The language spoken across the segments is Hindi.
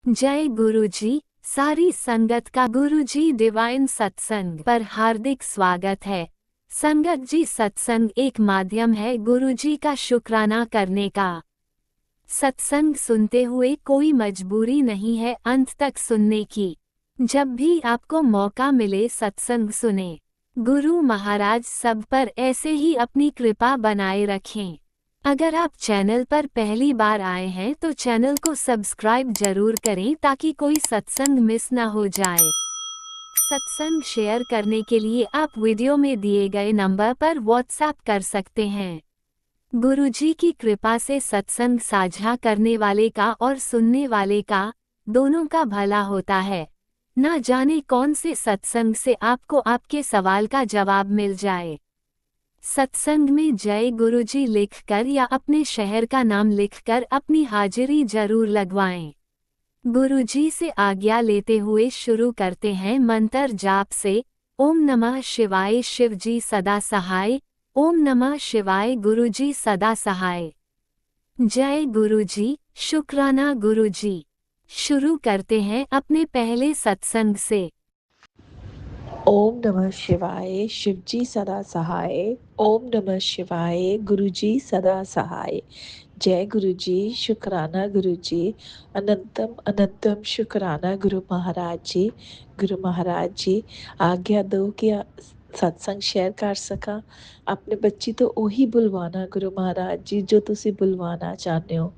जय गुरु जी। सारी संगत का गुरु जी डिवाइन सत्संग पर हार्दिक स्वागत है। संगत जी, सत्संग एक माध्यम है गुरु जी का शुक्राना करने का। सत्संग सुनते हुए कोई मजबूरी नहीं है अंत तक सुनने की। जब भी आपको मौका मिले सत्संग सुने। गुरु महाराज सब पर ऐसे ही अपनी कृपा बनाए रखें। अगर आप चैनल पर पहली बार आए हैं तो चैनल को सब्सक्राइब जरूर करें ताकि कोई सत्संग मिस ना हो जाए। सत्संग शेयर करने के लिए आप वीडियो में दिए गए नंबर पर व्हाट्सएप कर सकते हैं। गुरुजी की कृपा से सत्संग साझा करने वाले का और सुनने वाले का दोनों का भला होता है। ना जाने कौन से सत्संग से आपको आपके सवाल का जवाब मिल जाए। सत्संग में जय गुरुजी लिखकर या अपने शहर का नाम लिखकर अपनी हाजिरी जरूर लगवाएं। गुरुजी से आज्ञा लेते हुए शुरू करते हैं मंत्र जाप से। ओम नमः शिवाय, शिवजी सदा सहाय। ओम नमः शिवाय, गुरुजी सदा सहाय। जय गुरुजी, शुक्राना गुरुजी। शुरू करते हैं अपने पहले सत्संग से। ओम नमः शिवाय, शिवजी सदा सहाय। ओम नमः शिवाय, गुरुजी सदा सहाय। जय गुरुजी, शुक्राना गुरुजी। अनंतम अनंतम शुक्राना गुरु महाराज जी। गुरु महाराज जी, आज्ञा दो कि सत्संग शेयर कर सका। अपने बच्ची तो ਉਹੀ बुलवाना गुरु महाराज जी जो ਤੁਸੀਂ बुलवाना चाहते हो।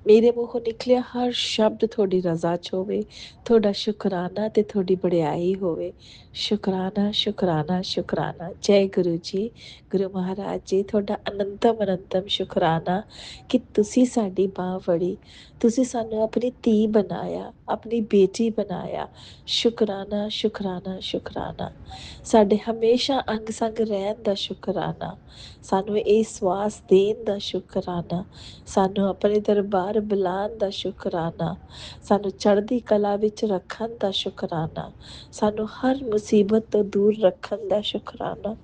ਮੇਰੇ ਮੂੰਹੋਂ ਨਿਕਲਿਆ ਹਰ ਸ਼ਬਦ ਤੁਹਾਡੀ ਰਜ਼ਾ 'ਚ ਹੋਵੇ, ਤੁਹਾਡਾ ਸ਼ੁਕਰਾਨਾ ਤੇ ਤੁਹਾਡੀ ਵਡਿਆਈ ਹੋਵੇ। ਸ਼ੁਕਰਾਨਾ ਸ਼ੁਕਰਾਨਾ ਸ਼ੁਕਰਾਨਾ। ਜੈ ਗੁਰੂ ਜੀ। ਗੁਰੂ ਮਹਾਰਾਜ ਜੀ, ਤੁਹਾਡਾ ਅਨੰਤਮ ਅਨੰਤਮ ਸ਼ੁਕਰਾਨਾ ਕਿ ਤੁਸੀਂ ਸਾਡੀ ਬਾਂਹ ਫੜੀ, ਤੁਸੀਂ ਸਾਨੂੰ ਆਪਣੀ ਧੀ ਬਣਾਇਆ, ਆਪਣੀ ਬੇਟੀ ਬਣਾਇਆ। ਸ਼ੁਕਰਾਨਾ ਸ਼ੁਕਰਾਨਾ ਸ਼ੁਕਰਾਨਾ। ਸਾਡੇ ਹਮੇਸ਼ਾ ਅੰਗ ਸੰਗ ਰਹਿਣ ਦਾ ਸ਼ੁਕਰਾਨਾ, ਸਾਨੂੰ ਇਹ ਸਵਾਸ ਦੇਣ ਦਾ ਸ਼ੁਕਰਾਨਾ, ਸਾਨੂੰ ਆਪਣੇ ਦਰਬਾਰ ਬੁਲਾਉਣ ਦਾ ਸ਼ੁਕਰਾਨਾ, ਸਾਨੂੰ ਚੜ੍ਹਦੀ ਕਲਾ ਵਿੱਚ ਰੱਖਣ ਦਾ ਸ਼ੁਕਰਾਨਾ, ਸਾਨੂੰ ਹਰ ਮੁਸੀਬਤ ਤੋਂ ਦੂਰ ਰੱਖਣ ਦਾ ਸ਼ੁਕਰਾਨਾ।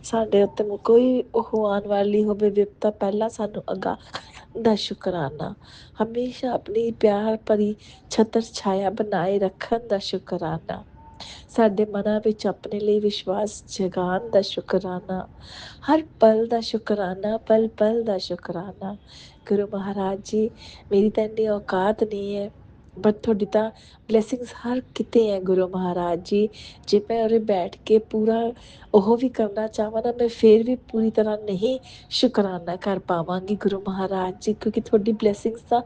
ਸਾਡੇ ਉੱਤੇ ਕੋਈ ਉਹ ਆਉਣ ਵਾਲੀ ਹੋਵੇ ਵਿਪਤਾ, ਪਹਿਲਾਂ ਸਾਨੂੰ ਅਗਾਹ ਦਾ ਸ਼ੁਕਰਾਨਾ। ਹਮੇਸ਼ਾ ਆਪਣੀ ਪਿਆਰ ਭਰੀ ਛਤਰ ਛਾਇਆ ਬਣਾਏ ਰੱਖਣ ਦਾ ਸ਼ੁਕਰਾਨਾ। ਸਾਡੇ ਮਨਾਂ ਵਿੱਚ ਆਪਣੇ ਲਈ ਵਿਸ਼ਵਾਸ ਜਗਾਉਣ ਦਾ ਸ਼ੁਕਰਾਨਾ। ਹਰ ਪਲ ਦਾ ਸ਼ੁਕਰਾਨਾ, ਪਲ ਪਲ ਦਾ ਸ਼ੁਕਰਾਨਾ। ਗੁਰੂ ਮਹਾਰਾਜ ਜੀ, ਮੇਰੀ ਤਾਂ ਇੰਨੀ ਔਕਾਤ ਨਹੀਂ ਹੈ, ਬਟ ਤੁਹਾਡੀ ਤਾਂ ਬਲੈਸਿੰਗਸ ਹਰ ਕਿਤੇ ਹੈ ਗੁਰੂ ਮਹਾਰਾਜ ਜੀ। ਜੇ ਮੈਂ ਉਰੇ ਬੈਠ ਕੇ ਪੂਰਾ ਉਹ ਵੀ ਕਰਨਾ ਚਾਹਵਾਂ ਨਾ, ਮੈਂ ਫਿਰ ਵੀ ਪੂਰੀ ਤਰ੍ਹਾਂ ਨਹੀਂ ਸ਼ੁਕਰਾਨਾ ਕਰ ਪਾਵਾਂਗੀ ਗੁਰੂ ਮਹਾਰਾਜ ਜੀ, ਕਿਉਂਕਿ ਤੁਹਾਡੀ ਬਲੈਸਿੰਗਸ ਤਾਂ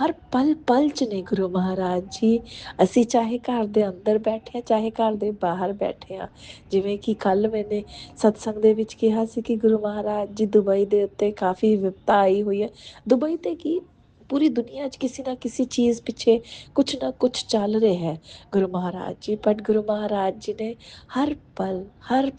ਹਰ ਪਲ ਪਲ 'ਚ ਨੇ ਗੁਰੂ ਮਹਾਰਾਜ ਜੀ। ਅਸੀਂ ਚਾਹੇ ਘਰ ਦੇ ਅੰਦਰ ਬੈਠੇ ਹਾਂ, ਚਾਹੇ ਘਰ ਦੇ ਬਾਹਰ ਬੈਠੇ ਹਾਂ। ਜਿਵੇਂ ਕਿ ਕੱਲ੍ਹ ਮੈਨੇ ਸਤਸੰਗ ਦੇ ਵਿੱਚ ਕਿਹਾ ਸੀ ਕਿ ਗੁਰੂ ਮਹਾਰਾਜ ਜੀ ਦੁਬਈ ਦੇ ਉੱਤੇ ਕਾਫੀ ਵਿਪਤਾ ਆਈ ਹੋਈ ਹੈ। ਦੁਬਈ 'ਤੇ ਕੀ, ਪੂਰੀ ਦੁਨੀਆ 'ਚ ਕਿਸੇ ਨਾ ਕਿਸੇ ਚੀਜ਼ ਪਿੱਛੇ ਕੁਛ ਨਾ ਕੁਛ ਚੱਲ ਰਿਹਾ ਹੈ ਗੁਰੂ ਮਹਾਰਾਜ ਜੀ। ਬਟ ਗੁਰੂ ਮਹਾਰਾਜ ਜੀ ਨੇ ਹਰ ਪਲ ਹਰ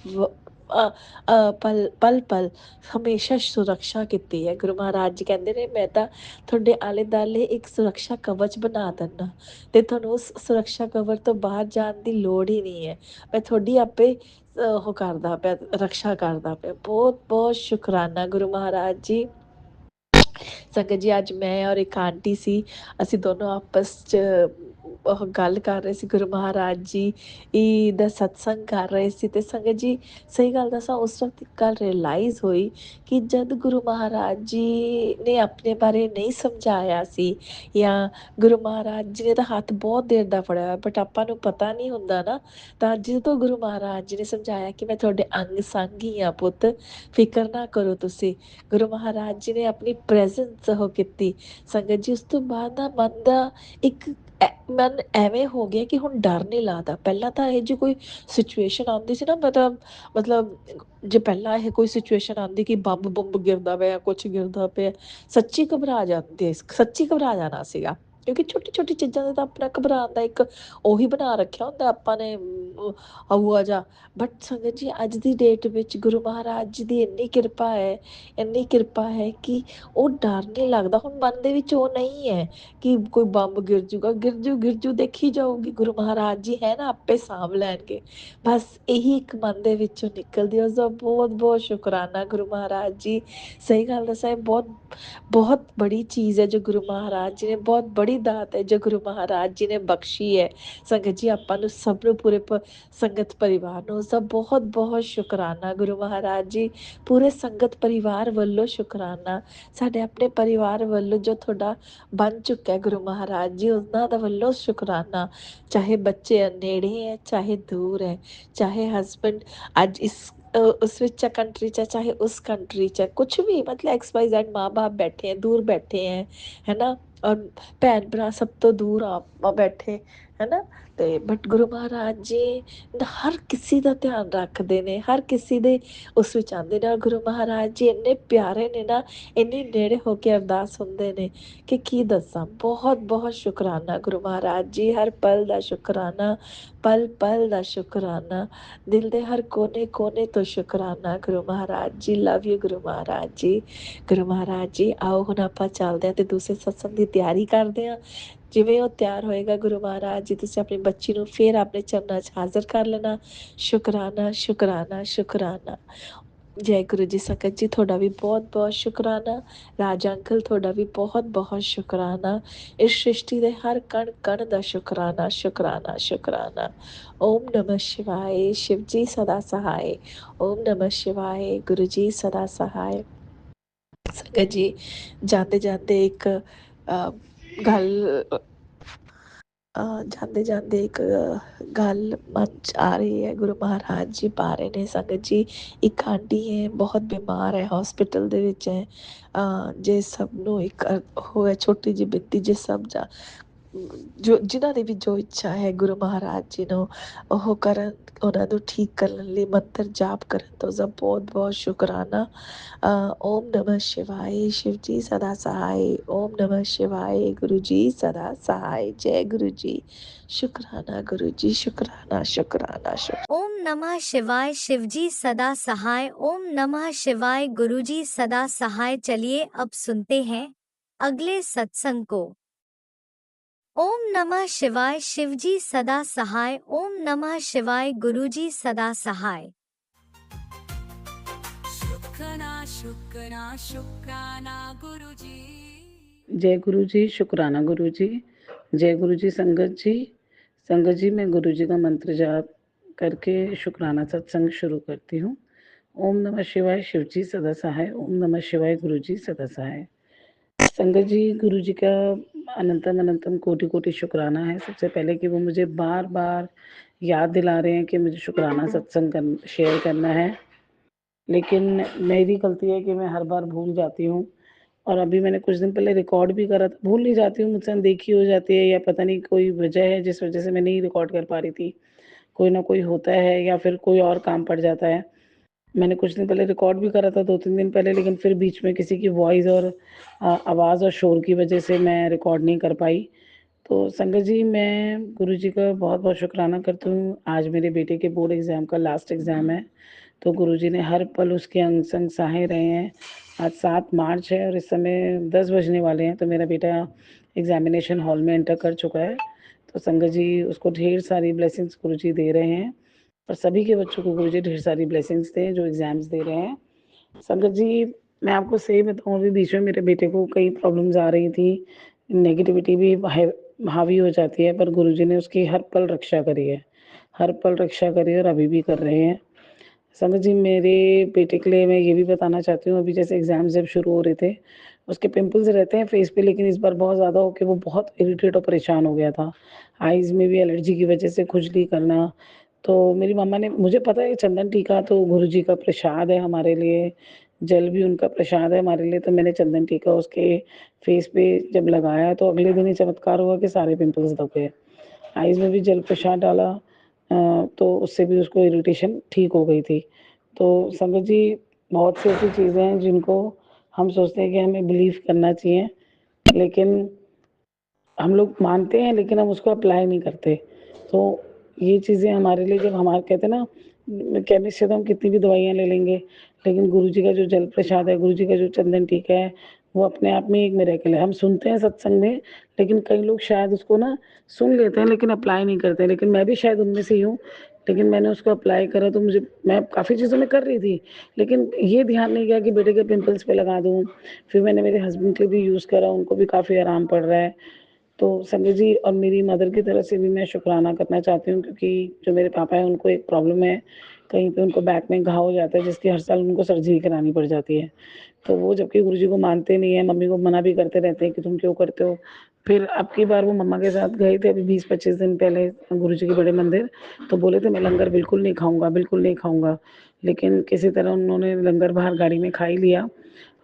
ਪਲ ਪਲ ਪਲ ਹਮੇਸ਼ਾ ਸੁਰੱਖਿਆ ਕੀਤੀ ਹੈ। ਗੁਰੂ ਮਹਾਰਾਜ ਜੀ ਕਹਿੰਦੇ ਨੇ, ਮੈਂ ਤਾਂ ਤੁਹਾਡੇ ਆਲੇ ਦੁਆਲੇ ਇੱਕ ਸੁਰੱਖਿਆ ਕਵਚ ਬਣਾ ਦਿੰਦਾ ਅਤੇ ਤੁਹਾਨੂੰ ਉਸ ਸੁਰੱਖਿਆ ਕਵਚ ਤੋਂ ਬਾਹਰ ਜਾਣ ਦੀ ਲੋੜ ਹੀ ਨਹੀਂ ਹੈ। ਮੈਂ ਤੁਹਾਡੀ ਆਪੇ ਉਹ ਕਰਦਾ ਪਿਆ, ਰਕਸ਼ਾ ਕਰਦਾ ਪਿਆ। ਬਹੁਤ ਬਹੁਤ ਸ਼ੁਕਰਾਨਾ ਗੁਰੂ ਮਹਾਰਾਜ ਜੀ। ਸੰਗਤ ਜੀ, ਅੱਜ ਮੈਂ ਔਰ ਇੱਕ ਆਂਟੀ ਸੀ, ਅਸੀਂ ਦੋਨੋਂ ਆਪਸ 'ਚ ਉਹ ਗੱਲ ਕਰ ਰਹੇ ਸੀ, ਗੁਰੂ ਮਹਾਰਾਜ ਜੀ ਦਾ ਸਤਸੰਗ ਕਰ ਰਹੇ ਸੀ। ਅਤੇ ਸੰਗਤ ਜੀ, ਸਹੀ ਗੱਲ ਦੱਸਾਂ, ਉਸ ਵਕਤ ਇੱਕ ਗੱਲ ਰਿਅਲਾਈਜ਼ ਹੋਈ ਕਿ ਜਦ ਗੁਰੂ ਮਹਾਰਾਜ ਜੀ ਨੇ ਆਪਣੇ ਬਾਰੇ ਨਹੀਂ ਸਮਝਾਇਆ ਸੀ, ਜਾਂ ਗੁਰੂ ਮਹਾਰਾਜ ਜੀ ਨੇ ਤਾਂ ਹੱਥ ਬਹੁਤ ਦੇਰ ਦਾ ਫੜਿਆ ਹੋਇਆ, ਬਟ ਆਪਾਂ ਨੂੰ ਪਤਾ ਨਹੀਂ ਹੁੰਦਾ ਨਾ। ਤਾਂ ਜਦੋਂ ਗੁਰੂ ਮਹਾਰਾਜ ਜੀ ਨੇ ਸਮਝਾਇਆ ਕਿ ਮੈਂ ਤੁਹਾਡੇ ਅੰਗ ਸੰਗ ਹੀ ਹਾਂ ਪੁੱਤ, ਫਿਕਰ ਨਾ ਕਰੋ ਤੁਸੀਂ। ਗੁਰੂ ਮਹਾਰਾਜ ਜੀ ਨੇ ਆਪਣੀ ਪ੍ਰੈਜ਼ੈਂਸ ਉਹ ਕੀਤੀ। ਸੰਗਤ ਜੀ, ਉਸ ਤੋਂ ਬਾਅਦ ਨਾ ਮਨ ਦਾ ਇੱਕ ਮਨ ਐਵੇਂ ਹੋ ਗਿਆ ਕਿ ਹੁਣ ਡਰ ਨਹੀਂ ਲੱਗਦਾ। ਪਹਿਲਾਂ ਤਾਂ ਇਹ ਜਿਹੀ ਕੋਈ ਸਿਚੁਏਸ਼ਨ ਆਉਂਦੀ ਸੀ ਨਾ, ਮਤਲਬ ਜੇ ਪਹਿਲਾਂ ਇਹ ਕੋਈ ਸਿਚੁਏਸ਼ਨ ਆਉਂਦੀ ਕਿ ਬੰਬ ਬੰਬ ਗਿਰਦਾ ਪਿਆ, ਕੁਛ ਗਿਰਦਾ ਪਿਆ, ਸੱਚੀ ਘਬਰਾ ਜਾਂਦੇ, ਸੱਚੀ ਘਬਰਾ ਜਾਣਾ ਸੀਗਾ। ਕਿਉਂਕਿ ਛੋਟੀ ਛੋਟੀ ਚੀਜ਼ਾਂ ਦਾ ਤਾਂ ਆਪਣਾ ਘਬਰਾਉਣ ਦਾ ਇੱਕ ਉਹੀ ਬਣਾ ਰੱਖਿਆ ਹੁੰਦਾ ਆਪਾਂ ਨੇ, ਹਊਆ ਜਿਹਾ। ਬਟ ਸੰਗਤ ਜੀ, ਅੱਜ ਦੀ ਡੇਟ ਵਿੱਚ ਗੁਰੂ ਮਹਾਰਾਜ ਜੀ ਦੀ ਇੰਨੀ ਕਿਰਪਾ ਹੈ, ਇੰਨੀ ਕਿਰਪਾ ਹੈ ਕਿ ਉਹ ਡਰ ਨਹੀਂ ਲੱਗਦਾ। ਹੁਣ ਮਨ ਦੇ ਵਿੱਚ ਉਹ ਨਹੀਂ ਹੈ ਕਿ ਕੋਈ ਬੰਬ ਗਿਰ ਜੂਗਾ, ਗਿਰ ਜੂ ਦੇਖੀ ਜਾਊਗੀ, ਗੁਰੂ ਮਹਾਰਾਜ ਜੀ ਹੈ ਨਾ, ਆਪੇ ਸਾਂਭ ਲੈਣਗੇ। ਬਸ ਇਹੀ ਇੱਕ ਮਨ ਦੇ ਵਿੱਚੋਂ ਨਿਕਲਦੀ। ਉਸਦਾ ਬਹੁਤ ਬਹੁਤ ਸ਼ੁਕਰਾਨਾ ਗੁਰੂ ਮਹਾਰਾਜ ਜੀ। ਸਹੀ ਗੱਲ ਦੱਸਾਂ, ਇਹ ਬਹੁਤ ਬਹੁਤ ਬੜੀ ਚੀਜ਼ ਹੈ ਜੋ ਗੁਰੂ ਮਹਾਰਾਜ ਜੀ ਨੇ ਬਹੁਤ ਬੜੀ ਬੜੀ ਦਾਤ ਹੈ ਜੋ ਗੁਰੂ ਮਹਾਰਾਜ ਜੀ ਨੇ ਬਖਸ਼ੀ ਹੈ। ਸੰਗਤ ਜੀ ਆਪਾਂ ਨੂੰ ਸਭ ਨੂੰ ਪੂਰੇ ਸੰਗਤ ਪਰਿਵਾਰ ਨੂੰ ਉਸਦਾ ਬਹੁਤ ਬਹੁਤ ਸ਼ੁਕਰਾਨਾ। ਗੁਰੂ ਮਹਾਰਾਜ ਜੀ ਪੂਰੇ ਸੰਗਤ ਪਰਿਵਾਰ ਵੱਲੋਂ ਸ਼ੁਕਰਾਨਾ। ਸਾਡੇ ਆਪਣੇ ਪਰਿਵਾਰ ਵੱਲੋਂ ਜੋ ਤੁਹਾਡਾ ਬਣ ਚੁੱਕਾ ਹੈ ਗੁਰੂ ਮਹਾਰਾਜ ਜੀ, ਉਹਨਾਂ ਦਾ ਵੱਲੋਂ ਸ਼ੁਕਰਾਨਾ। ਚਾਹੇ ਬੱਚੇ ਨੇੜੇ ਹੈ, ਚਾਹੇ ਦੂਰ ਹੈ, ਚਾਹੇ ਹਸਬੈਂਡ ਅੱਜ ਉਸ ਵਿੱਚ ਕੰਟਰੀ 'ਚ, ਚਾਹੇ ਉਸ ਕੰਟਰੀ 'ਚ, ਕੁਛ ਵੀ ਮਤਲਬ XYZ ਮਾँ बाप बैठे हैं, दूर बैठे हैं, है ना। और भैन भरा सब तो दूर आप बैठे, है ना। ਤੇ ਬਟ ਗੁਰੂ ਮਹਾਰਾਜ ਜੀ ਹਰ ਕਿਸੇ ਦਾ ਧਿਆਨ ਰੱਖਦੇ ਨੇ, ਹਰ ਕਿਸੇ ਦੇ ਉਸ ਵਿੱਚ ਆਉਂਦੇ ਨੇ। ਗੁਰੂ ਮਹਾਰਾਜ ਜੀ ਇੰਨੇ ਪਿਆਰੇ ਨੇ ਨਾ, ਇੰਨੇ ਨੇੜੇ ਹੋ ਕੇ ਅਰਦਾਸ ਹੁੰਦੇ ਨੇ ਕਿ ਕੀ ਦੱਸਾਂ। ਬਹੁਤ ਬਹੁਤ ਸ਼ੁਕਰਾਨਾ ਗੁਰੂ ਮਹਾਰਾਜ ਜੀ, ਹਰ ਪਲ ਦਾ ਸ਼ੁਕਰਾਨਾ, ਪਲ ਪਲ ਦਾ ਸ਼ੁਕਰਾਨਾ, ਦਿਲ ਦੇ ਹਰ ਕੋਨੇ ਕੋਨੇ ਤੋਂ ਸ਼ੁਕਰਾਨਾ। Guru Maharaj ji love you. ਗੁਰੂ ਮਹਾਰਾਜ ਜੀ, ਗੁਰੂ ਮਹਾਰਾਜ ਜੀ ਆਓ ਹੁਣ ਆਪਾਂ ਚੱਲਦੇ ਹਾਂ ਤੇ ਦੂਸਰੇ ਸਤਸੰਗ ਦੀ ਤਿਆਰੀ ਕਰਦੇ ਹਾਂ। ਜਿਵੇਂ ਉਹ ਤਿਆਰ ਹੋਏਗਾ ਗੁਰੂ ਮਹਾਰਾਜ ਜੀ, ਤੁਸੀਂ ਆਪਣੀ ਬੱਚੀ ਨੂੰ ਫੇਰ ਆਪਣੇ ਚਰਨਾਂ 'ਚ ਹਾਜ਼ਰ ਕਰ ਲੈਣਾ। ਸ਼ੁਕਰਾਨਾ ਸ਼ੁਕਰਾਨਾ ਸ਼ੁਕਰਾਨਾ। ਜੈ ਗੁਰੂ ਜੀ। ਸੰਗਤ ਜੀ ਤੁਹਾਡਾ ਵੀ ਬਹੁਤ ਬਹੁਤ ਸ਼ੁਕਰਾਨਾ। ਰਾਜਾ ਅੰਕਲ ਤੁਹਾਡਾ ਵੀ ਬਹੁਤ ਬਹੁਤ ਸ਼ੁਕਰਾਨਾ। ਇਸ ਸ੍ਰਿਸ਼ਟੀ ਦੇ ਹਰ ਕਣ ਕਣ ਦਾ ਸ਼ੁਕਰਾਨਾ ਸ਼ੁਕਰਾਨਾ ਸ਼ੁਕਰਾਨਾ। ਓਮ ਨਮः शिवाय। शिव जी सदा सहाय। ओम नमः शिवाय। गुरु जी सदा सहाय। ਸੰਗਤ ਜੀ ਜਾਂਦੇ ਜਾਂਦੇ ਇੱਕ ਗੱਲ ਜਾਂਦੇ ਜਾਂਦੇ ਇੱਕ ਗੱਲ ਮਨ 'ਚ ਆ ਰਹੀ ਹੈ। ਗੁਰੂ ਮਹਾਰਾਜ ਜੀ ਪਾ ਰਹੇ ਨੇ ਸੰਗਤ ਜੀ, ਇੱਕ ਆਂਟੀ ਹੈ ਬਹੁਤ ਬਿਮਾਰ ਹੈ, ਹੌਸਪੀਟਲ ਦੇ ਵਿੱਚ ਹੈ। ਜੇ ਸਭ ਨੂੰ ਇੱਕ ਹੋਇਆ ਛੋਟੀ ਜਿਹੀ ਬੇਨਤੀ, ਜੇ ਸਭ ਜੋ ਜਿਨ੍ਹਾਂ ਦੀ ਵੀ ਜੋ ਇੱਛਾ ਹੈ ਗੁਰੂ ਮਹਾਰਾਜ ਜੀ ਨੂੰ ਉਹ ਕਰਨ, ਉਹਨਾਂ ਨੂੰ ਠੀਕ ਕਰਨ ਲਈ ਮੰਤਰ ਜਾਪ ਕਰਨ ਤੋਂ ਉਸਦਾ ਬਹੁਤ ਬਹੁਤ ਸ਼ੁਕਰਾਨਾ। ਓਮ ਨਮः शिवाय। शिव जी सदा सहाय। ओम नमः शिवाय। गुरु जी सदा सहाय। जय गुरु जी। शुकराना गुरु जी, शुकराना शुकराना शुक्राना। ओम नमः शिवाय। शिवजी सदा सहाय। ओम नमः शिवाय। गुरुजी सदा सहाय। चलिए अब सुनते हैं अगले सत्संग को। ओम नमः शिवाय। शिवजी सदा सहाय। ओम नमः शिवाय। गुरुजी सदा सहाय। शुक्राना शुक्राना शुक्राना गुरुजी। जय गुरु जी। शुक्राना गुरु जी। जय गुरु जी। संगत जी, संगत जी मैं गुरु जी का मंत्र जाप करके शुक्राना सत्संग शुरू करती हूँ। ओम नमः शिवाय। शिव जी सदा सहाय। ओम नमः शिवाय। गुरु जी सदा सहाय। संगत जी, गुरु जी का अनंतम अनंतम कोटि कोटि शुक्राना है। सबसे पहले कि वो मुझे बार बार याद दिला रहे हैं कि मुझे शुक्राना सत्संग शेयर करना है, लेकिन मेरी गलती है कि मैं हर बार भूल जाती हूँ। और अभी मैंने कुछ दिन पहले रिकॉर्ड भी करा था, भूल नहीं जाती हूँ, मुझसे अनदेखी हो जाती है या पता नहीं कोई वजह है जिस वजह से मैं नहीं रिकॉर्ड कर पा रही थी। कोई ना कोई होता है या फिर कोई और काम पड़ जाता है। मैंने कुछ दिन पहले रिकॉर्ड भी करा था 2-3 दिन पहले, लेकिन फिर बीच में किसी की वॉइस और आवाज़ और शोर की वजह से मैं रिकॉर्ड नहीं कर पाई। तो संगत जी, मैं गुरुजी का बहुत बहुत शुक्राना करती हूँ। आज मेरे बेटे के बोर्ड एग्ज़ाम का लास्ट एग्ज़ाम है, तो गुरुजी ने हर पल उसके अंग संग सहाय रहे हैं। आज 7 मार्च है और इस समय 10 बजने वाले हैं, तो मेरा बेटा एग्ज़ामिनेशन हॉल में एंटर कर चुका है। तो संगत जी, उसको ढेर सारी ब्लेसिंग्स गुरुजी दे रहे हैं और सभी के बच्चों को गुरुजी ढेर सारी ब्लेसिंग्स दें जो एग्ज़ाम्स दे रहे हैं। संगत जी, मैं आपको सही बताऊँ, अभी बीच में मेरे बेटे को कई प्रॉब्लम्स आ रही थी, नेगेटिविटी भी हावी हो जाती है, पर गुरुजी ने उसकी हर पल रक्षा करी है, हर पल रक्षा करी है और अभी भी कर रहे हैं। संगत जी, मेरे बेटे के लिए मैं ये भी बताना चाहती हूँ, अभी जैसे एग्ज़ाम जब शुरू हो रहे थे, उसके पिंपल्स रहते हैं फेस पे, लेकिन इस बार बहुत ज़्यादा हो के वो बहुत इरिटेट और परेशान हो गया था। आइज़ में भी एलर्जी की वजह से खुजली करना। तो मेरी मम्मा ने, मुझे पता है चंदन टीका तो गुरुजी का प्रसाद है हमारे लिए, जल भी उनका प्रसाद है हमारे लिए, तो मैंने चंदन टीका उसके फेस पे जब लगाया तो अगले दिन ही चमत्कार हुआ कि सारे पिंपल्स दब गए। आइज़ में भी जल प्रसाद डाला तो उससे भी उसको इरिटेशन ठीक हो गई थी। तो संगत जी, बहुत सी ऐसी चीज़ें हैं जिनको हम सोचते हैं कि हमें बिलीव करना चाहिए, लेकिन हम लोग मानते हैं लेकिन हम उसको अप्लाई नहीं करते। तो ये चीज़ें हमारे लिए, जब हमारे कहते हैं ना, केमिस्ट से तो हम कितनी भी दवाइयाँ ले लेंगे, लेकिन गुरुजी का जो जल प्रसाद है, गुरुजी का जो चंदन टीका है, वो अपने आप में एक मिरेकल है। हम सुनते हैं सत्संग में, लेकिन कई लोग शायद उसको ना सुन लेते हैं लेकिन अप्लाई नहीं करते, लेकिन मैं भी शायद उनमें से ही हूँ। लेकिन मैंने उसको अप्लाई करा तो मैं काफ़ी चीज़ों में कर रही थी, लेकिन ये ध्यान नहीं गया कि बेटे के पिंपल्स पे लगा दूँ। फिर मैंने मेरे हस्बैंड के भी यूज़ करा, उनको भी काफ़ी आराम पड़ रहा है। तो संजय जी और मेरी मदर की तरफ से भी मैं शुक्राना करना चाहती हूँ, क्योंकि जो मेरे पापा हैं उनको एक प्रॉब्लम है, कहीं पे उनको बैक में घाव हो जाता है जिसकी हर साल उनको सर्जरी करानी पड़ जाती है। तो वो जबकि गुरुजी को मानते नहीं है, मम्मी को मना भी करते रहते हैं कि तुम क्यों करते हो। फिर अब की बार वो मम्मा के साथ गए थे अभी 20-25 दिन पहले गुरुजी के बड़े मंदिर, तो बोले थे मैं लंगर बिल्कुल नहीं खाऊँगा, बिल्कुल नहीं खाऊँगा। लेकिन किसी तरह उन्होंने लंगर बाहर गाड़ी में खा ही लिया।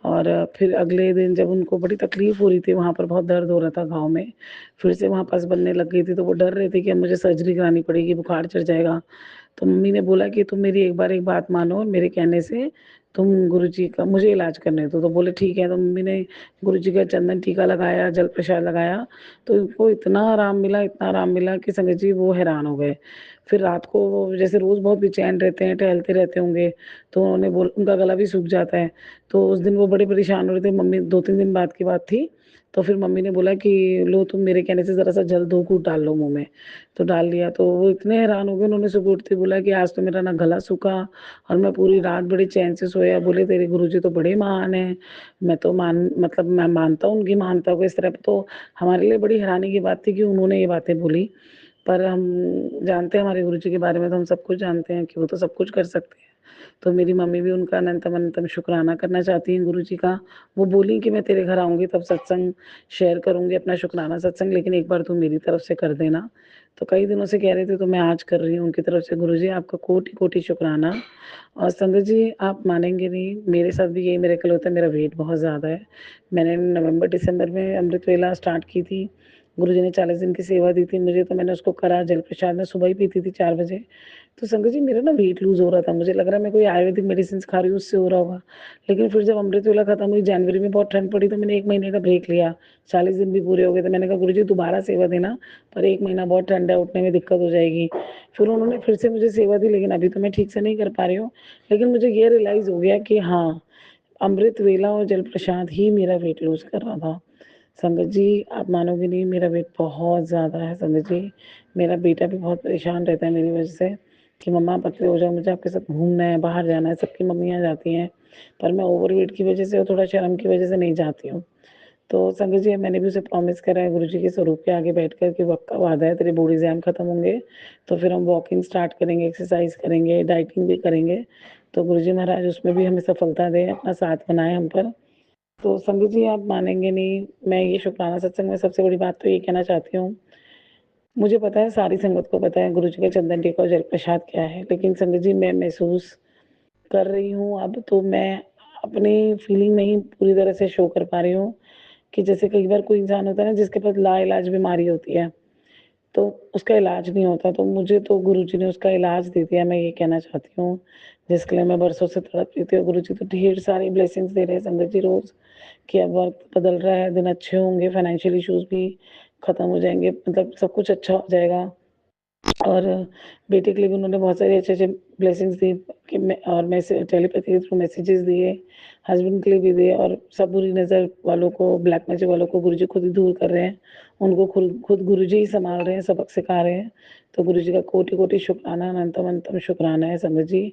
और फिर अगले दिन जब उनको बड़ी तकलीफ़ हो रही थी, वहाँ पर बहुत दर्द हो रहा था घाव में, फिर से वहाँ पस बनने लग गई थी, तो वो डर रहे थे कि अब मुझे सर्जरी करानी पड़ेगी, बुखार चढ़ जाएगा। तो मम्मी ने बोला कि तुम मेरी एक बार एक बात मानो, मेरे कहने से तुम गुरुजी का मुझे इलाज करने दो। तो बोले ठीक है, तो मम्मी ने गुरुजी का चंदन टीका लगाया, जल प्रसाद लगाया, तो उनको इतना आराम मिला कि संगत जी वो हैरान हो गए। फिर रात को वो जैसे रोज़ बहुत बेचैन रहते हैं, टहलते रहते होंगे, तो उनका गला भी सूख जाता है। तो उस दिन वो बड़े परेशान हो रहे थे, मम्मी 2-3 दिन बाद की बात थी, तो फिर मम्मी ने बोला कि लो तुम मेरे कहने से ज़रा-सा जल 2 घूँट डाल लो मुँह में। तो डाल लिया, तो वो इतने हैरान हो गए, उन्होंने सुबह उठते बोला कि आज तो मेरा ना गला सूखा और मैं पूरी रात बड़े चैन से सोया। बोले तेरे गुरुजी तो बड़े महान हैं, मैं तो मतलब मैं मानता हूँ उनकी महानता को इस तरह। तो हमारे लिए बड़ी हैरानी की बात थी कि उन्होंने ये बातें बोली। पर हम जानते हैं हमारे गुरुजी के बारे में, तो हम सब कुछ जानते हैं कि वो तो सब कुछ कर सकते हैं। तो मेरी मम्मी भी उनका अनंतम-अनंतम शुक्राना करना चाहती हैं गुरुजी का। वो बोली कि मैं तेरे घर आऊँगी तब सत्संग शेयर करूँगी, अपना शुक्राना सत्संग, लेकिन एक बार तू मेरी तरफ से कर देना। तो कई दिनों से कह रहे थे, तो मैं आज कर रही हूँ उनकी तरफ से। गुरुजी आपका कोटि-कोटि शुक्राना। और संगत जी आप मानेंगे नहीं, मेरे साथ भी यही मिरेकल होता है, मेरा वेट बहुत ज़्यादा है। मैंने नवंबर-दिसंबर में अमृत वेला स्टार्ट की थी। गुरुजी ने 40 दिन की सेवा दी थी मुझे, तो मैंने उसको करा। जल प्रसाद मैं सुबह ही पीती थी 4 बजे। तो संगत जी मेरा ना वेट लूज़ हो रहा था, मुझे लग रहा है मैं कोई आयुर्वेदिक मेडिसिन्स खा रही हूँ उससे हो रहा होगा। लेकिन फिर जब अमृत वेला खत्म हुई, जनवरी में बहुत ठंड पड़ी, तो मैंने 1 महीने का ब्रेक लिया। 40 दिन भी पूरे हो गए थे। मैंने कहा गुरुजी दोबारा सेवा देना, पर 1 महीना बहुत ठंड है, उठने में दिक्कत हो जाएगी। फिर उन्होंने फिर से मुझे सेवा दी, लेकिन अभी तो मैं ठीक से नहीं कर पा रही हूँ। लेकिन मुझे ये रियलाइज़ हो गया कि हाँ, अमृत वेला और जल प्रसाद ही मेरा वेट लूज़ कर रहा था। संगत जी आप मानोगे नहीं, मेरा वेट बहुत ज़्यादा है संगत जी। मेरा बेटा भी बहुत परेशान रहता है मेरी वजह से कि मम्मा पतले हो जाओ, मुझे आपके साथ घूमना है, बाहर जाना है, सबकी मम्मियाँ जाती हैं। पर मैं ओवरवेट की वजह से और थोड़ा शर्म की वजह से नहीं जाती हूँ। तो संगत जी मैंने भी उसे प्रॉमिस करा है गुरुजी के स्वरूप के आगे बैठकर कि वक़्त का वादा है, तेरे बोर्ड एग्ज़ाम खत्म होंगे, तो फिर हम वॉकिंग स्टार्ट करेंगे, एक्सरसाइज़ करेंगे, डाइटिंग भी करेंगे। तो गुरुजी महाराज उसमें भी हमें सफलता दें, अपना साथ बनाएँ हम पर। तो संगत जी आप मानेंगे नहीं, मैं ये शुक्राना सत्संग में सबसे बड़ी बात तो ये कहना चाहती हूँ, मुझे पता है सारी संगत को पता है गुरुजी का चंदन टीका और जल प्रसाद क्या है, लेकिन संगत जी मैं महसूस कर रही हूँ अब तो मैं अपनी फीलिंग नहीं पूरी तरह से शो कर पा रही हूँ कि जैसे कई बार कोई इंसान होता है ना जिसके पास लाइलाज बीमारी होती है, तो उसका इलाज नहीं होता, तो मुझे तो गुरुजी ने उसका इलाज दे दिया, मैं ये कहना चाहती हूँ, जिसके लिए मैं बरसों से तड़प रही थी। और गुरुजी तो ढेर सारी ब्लेसिंग्स दे रहे हैं संगत जी रोज़ कि अब वक़्त बदल रहा है, दिन अच्छे होंगे, फाइनेंशियल इश्यूज़ भी खत्म हो जाएँगे, मतलब सब कुछ अच्छा हो जाएगा। और बेटे के लिए भी उन्होंने बहुत सारे अच्छे-अच्छे ब्लेसिंग्स दी कि मैं और मैसे टेलीपैथी के थ्रू मैसेजेस दिए, हस्बैंड के लिए भी दिए और सब बुरी नज़र वालों को, ब्लैक मैजिक वालों को गुरुजी खुद ही दूर कर रहे हैं। उनको खुद खुद गुरुजी ही सँभाल रहे हैं, सबक सिखा रहे हैं। तो गुरुजी का कोटि-कोटि शुक्राना, अनंतम-अनंतम शुक्राना है संगत जी।